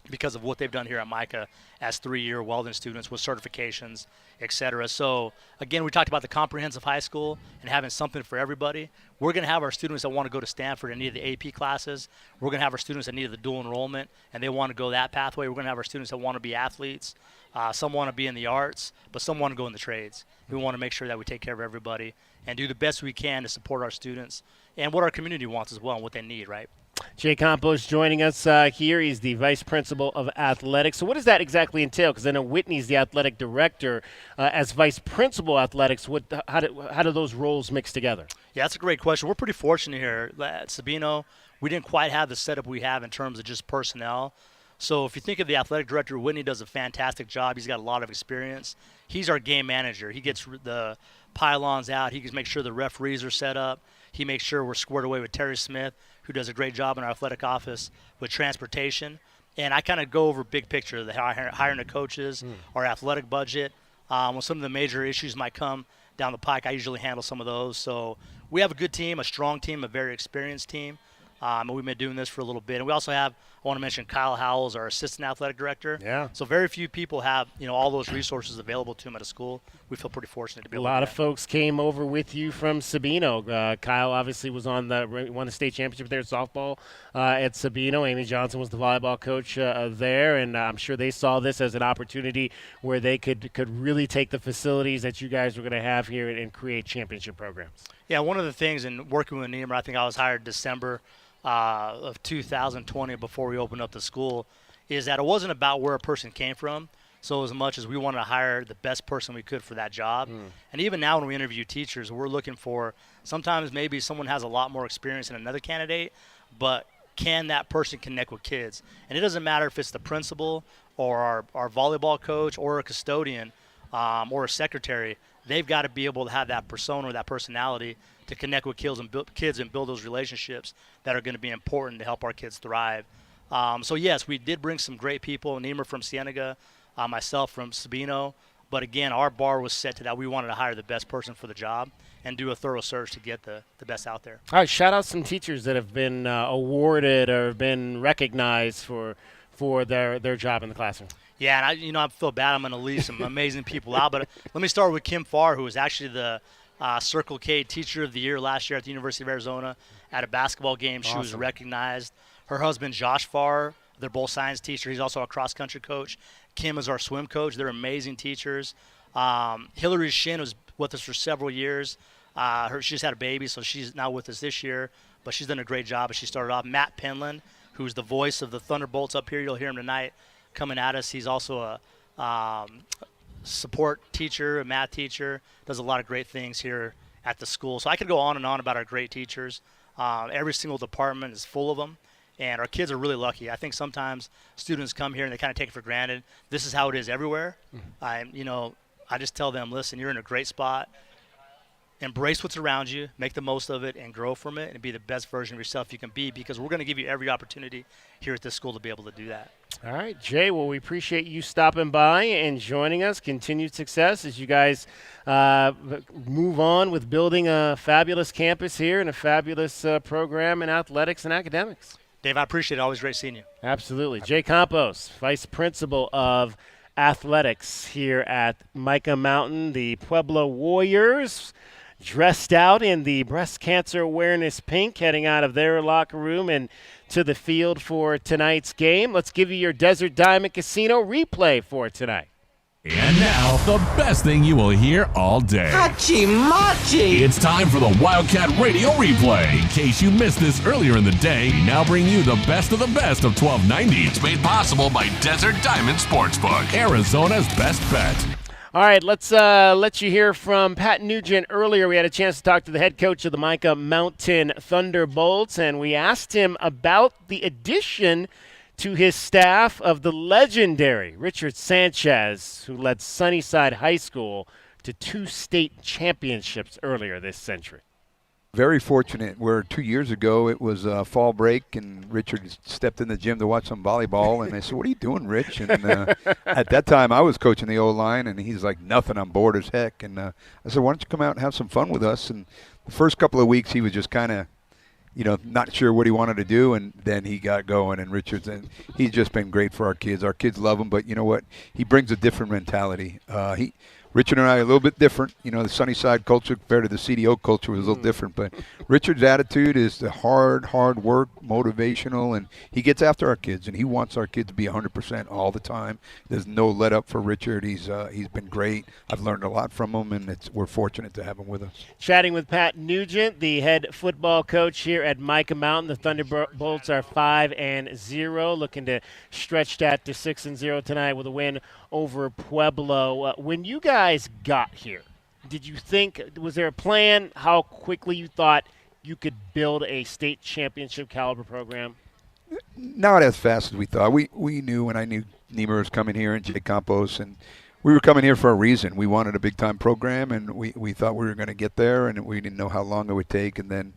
Because of what they've done here at Micah as 3-year welding students with certifications, et cetera. So, again, we talked about the comprehensive high school and having something for everybody. We're going to have our students that want to go to Stanford and need the AP classes. We're going to have our students that need the dual enrollment and they want to go that pathway. We're going to have our students that want to be athletes. Some want to be in the arts, but some want to go in the trades. We want to make sure that we take care of everybody and do the best we can to support our students and what our community wants as well and what they need, right? Jay Campos joining us here. He's the vice principal of athletics. So what does that exactly entail? Because I know Whitney's the athletic director. As vice principal athletics, how do those roles mix together? Yeah, that's a great question. We're pretty fortunate here at Sabino. We didn't quite have the setup we have in terms of just personnel. So if you think of the athletic director, Whitney does a fantastic job. He's got a lot of experience. He's our game manager. He gets the pylons out. He can make sure the referees are set up. He makes sure we're squared away with Terry Smith, who does a great job in our athletic office with transportation. And I kind of go over big picture, the hiring of coaches, our athletic budget, when some of the major issues might come down the pike, I usually handle some of those. So we have a good team, a strong team, a very experienced team. And we've been doing this for a little bit. And we also have, I want to mention Kyle Howells, our assistant athletic director. Yeah. So very few people have, all those resources available to them at a school. We feel pretty fortunate to be A able lot to of folks came over with you from Sabino. Kyle obviously was won the state championship there at softball at Sabino. Amy Johnson was the volleyball coach there, and I'm sure they saw this as an opportunity where they could really take the facilities that you guys were going to have here and create championship programs. Yeah, one of the things in working with Niemer, I think I was hired December of 2020 before we opened up the school, is that it wasn't about where a person came from so as much as we wanted to hire the best person we could for that job. And even now when we interview teachers, we're looking for sometimes maybe someone has a lot more experience than another candidate, but can that person connect with kids? And it doesn't matter if it's the principal or our volleyball coach or a custodian or a secretary. They've got to be able to have that persona or that personality to connect with kids and build those relationships that are going to be important to help our kids thrive. So, yes, we did bring some great people, Niemer from Cienega, myself from Sabino. But, again, our bar was set to that. We wanted to hire the best person for the job and do a thorough search to get the best out there. All right, shout out some teachers that have been awarded or been recognized for their job in the classroom. Yeah, and I feel bad. I'm going to leave some amazing people out. But let me start with Kim Farr, who was actually the Circle K Teacher of the Year last year at the University of Arizona at a basketball game. Awesome. She was recognized. Her husband, Josh Farr, they're both science teachers. He's also a cross-country coach. Kim is our swim coach. They're amazing teachers. Hillary Shin was with us for several years. She just had a baby, so she's now with us this year. But she's done a great job as she started off. Matt Penland, who's the voice of the Thunderbolts up here. You'll hear him tonight coming at us. He's also a support teacher, a math teacher, does a lot of great things here at the school. So I could go on and on about our great teachers. Every single department is full of them, and our kids are really lucky. I think sometimes students come here and they kind of take it for granted. This is how it is everywhere. I just tell them, listen, you're in a great spot. Embrace what's around you, make the most of it, and grow from it, and be the best version of yourself you can be, because we're going to give you every opportunity here at this school to be able to do that. All right, Jay, well, we appreciate you stopping by and joining us. Continued success as you guys move on with building a fabulous campus here and a fabulous program in athletics and academics. Dave, I appreciate it. Always great seeing you. Absolutely. Jay Campos, Vice Principal of Athletics here at Mica Mountain. The Pueblo Warriors dressed out in the breast cancer awareness pink, heading out of their locker room and to the field for tonight's game. Let's give you your Desert Diamond Casino replay for tonight. And now, the best thing you will hear all day. Hachi-machi! It's time for the Wildcat Radio Replay. In case you missed this earlier in the day, we now bring you the best of 1290. It's made possible by Desert Diamond Sportsbook, Arizona's best bet. All right, let's let you hear from Pat Nugent. Earlier, we had a chance to talk to the head coach of the Mica Mountain Thunderbolts, and we asked him about the addition to his staff of the legendary Richard Sanchez, who led Sunnyside High School to 2 state championships earlier this century. Very fortunate. Where 2 years ago it was fall break, and Richard stepped in the gym to watch some volleyball, and I said, "What are you doing, Rich?" And at that time I was coaching the O-line, and he's like, "Nothing, I'm bored as heck." And I said, "Why don't you come out and have some fun with us?" And the first couple of weeks he was just kind of, not sure what he wanted to do, and then he got going. And he's just been great for our kids. Our kids love him, but you know what? He brings a different mentality. Richard and I are a little bit different. The Sunnyside culture compared to the CDO culture was a little different. But Richard's attitude is the hard work, motivational, and he gets after our kids, and he wants our kids to be 100% all the time. There's no let up for Richard. He's been great. I've learned a lot from him, and we're fortunate to have him with us. Chatting with Pat Nugent, the head football coach here at Mica Mountain. The Thunderbolts are 5-0, looking to stretch that to 6-0 tonight with a win over Pueblo. When you guys got here, was there a plan how quickly you thought you could build a state championship caliber program? Not as fast as we thought. We knew, and I knew Niemer was coming here and Jay Campos, and we were coming here for a reason. We wanted a big-time program, and we thought we were going to get there, and we didn't know how long it would take. And then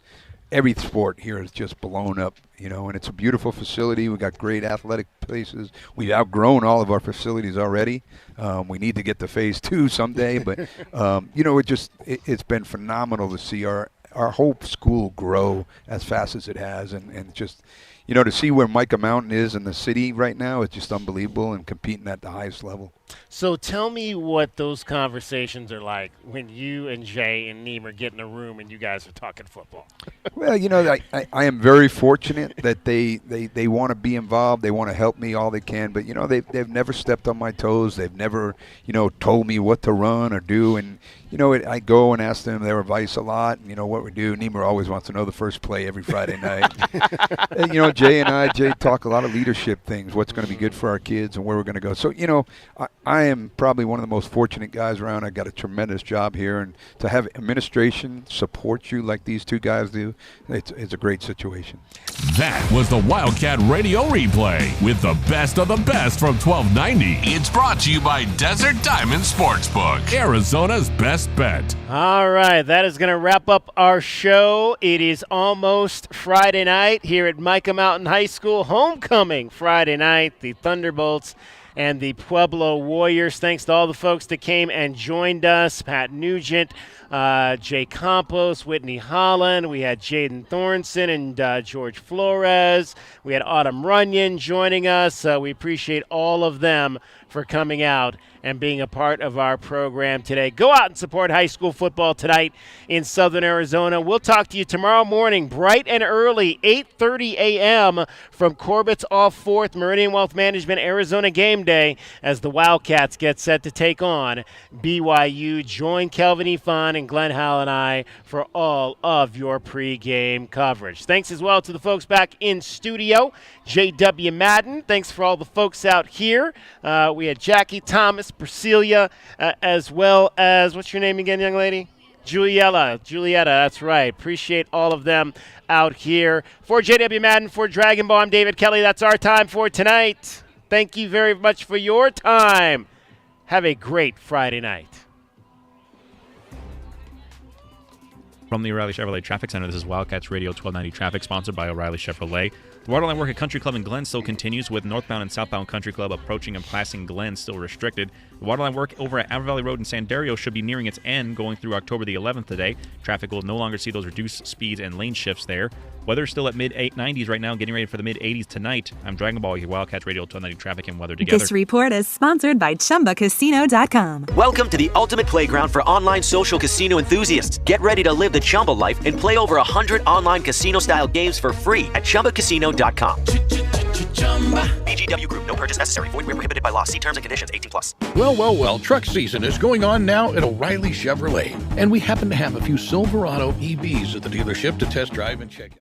every sport here is just blown up, and it's a beautiful facility. We got great athletic places. We've outgrown all of our facilities already. We need to get to phase 2 someday, but it's been phenomenal to see our whole school grow as fast as it has, and just to see where Micah Mountain is in the city right now is just unbelievable, and competing at the highest level. So tell me what those conversations are like when you and Jay and Neem get in a room and you guys are talking football. Well, I am very fortunate that they want to be involved. They want to help me all they can, but they've never stepped on my toes. They've never told me what to run or do, and I go and ask them their advice a lot. And what we do. Neem always wants to know the first play every Friday night. And, Jay talk a lot of leadership things. What's going to be good for our kids and where we're going to go. So I am probably one of the most fortunate guys around. I got a tremendous job here, and to have administration support you like these two guys do, it's a great situation. That was the Wildcat Radio Replay with the best of the best from 1290. It's brought to you by Desert Diamond Sportsbook, Arizona's best bet. All right, that is going to wrap up our show. It is almost Friday night here at Micah Mountain High School. Homecoming Friday night, the Thunderbolts and the Pueblo Warriors. Thanks to all the folks that came and joined us. Pat Nugent, Jay Campos, Whitney Holland. We had Jaden Thornson and George Flores. We had Autumn Runyon joining us. We appreciate all of them for coming out and being a part of our program today. Go out and support high school football tonight in Southern Arizona. We'll talk to you tomorrow morning, bright and early, 8:30 a.m. from Corbett's off 4th, Meridian Wealth Management Arizona Game Day, as the Wildcats get set to take on BYU. Join Kelvin Ifan and Glenn Howell and I for all of your pregame coverage. Thanks as well to the folks back in studio. J.W. Madden, thanks for all the folks out here. We had Jackie Thomas, Priscilla, as well as, what's your name again, young lady? Julietta, that's right. Appreciate all of them out here. For J.W. Madden, for Dragon Ball, I'm David Kelly. That's our time for tonight. Thank you very much for your time. Have a great Friday night. From the O'Reilly Chevrolet Traffic Center, this is Wildcats Radio 1290 Traffic, sponsored by O'Reilly Chevrolet. The Waterline work at Country Club in Glen still continues, with northbound and southbound Country Club approaching and passing Glen still restricted. The Waterline work over at Avalon Valley Road in Sandario should be nearing its end going through October the 11th today. Traffic will no longer see those reduced speeds and lane shifts there. Weather still at mid-90s right now, getting ready for the mid-80s tonight. I'm Dragon Ball, your Wildcats Radio 1290 Traffic and Weather together. This report is sponsored by ChumbaCasino.com. Welcome to the ultimate playground for online social casino enthusiasts. Get ready to live the Chumba life and play over 100 online casino-style games for free at ChumbaCasino.com. VGW Group. No purchase necessary. Void where prohibited by law. See terms and conditions. 18+. Well. Truck season is going on now at O'Reilly Chevrolet. And we happen to have a few Silverado EVs at the dealership to test drive and check out.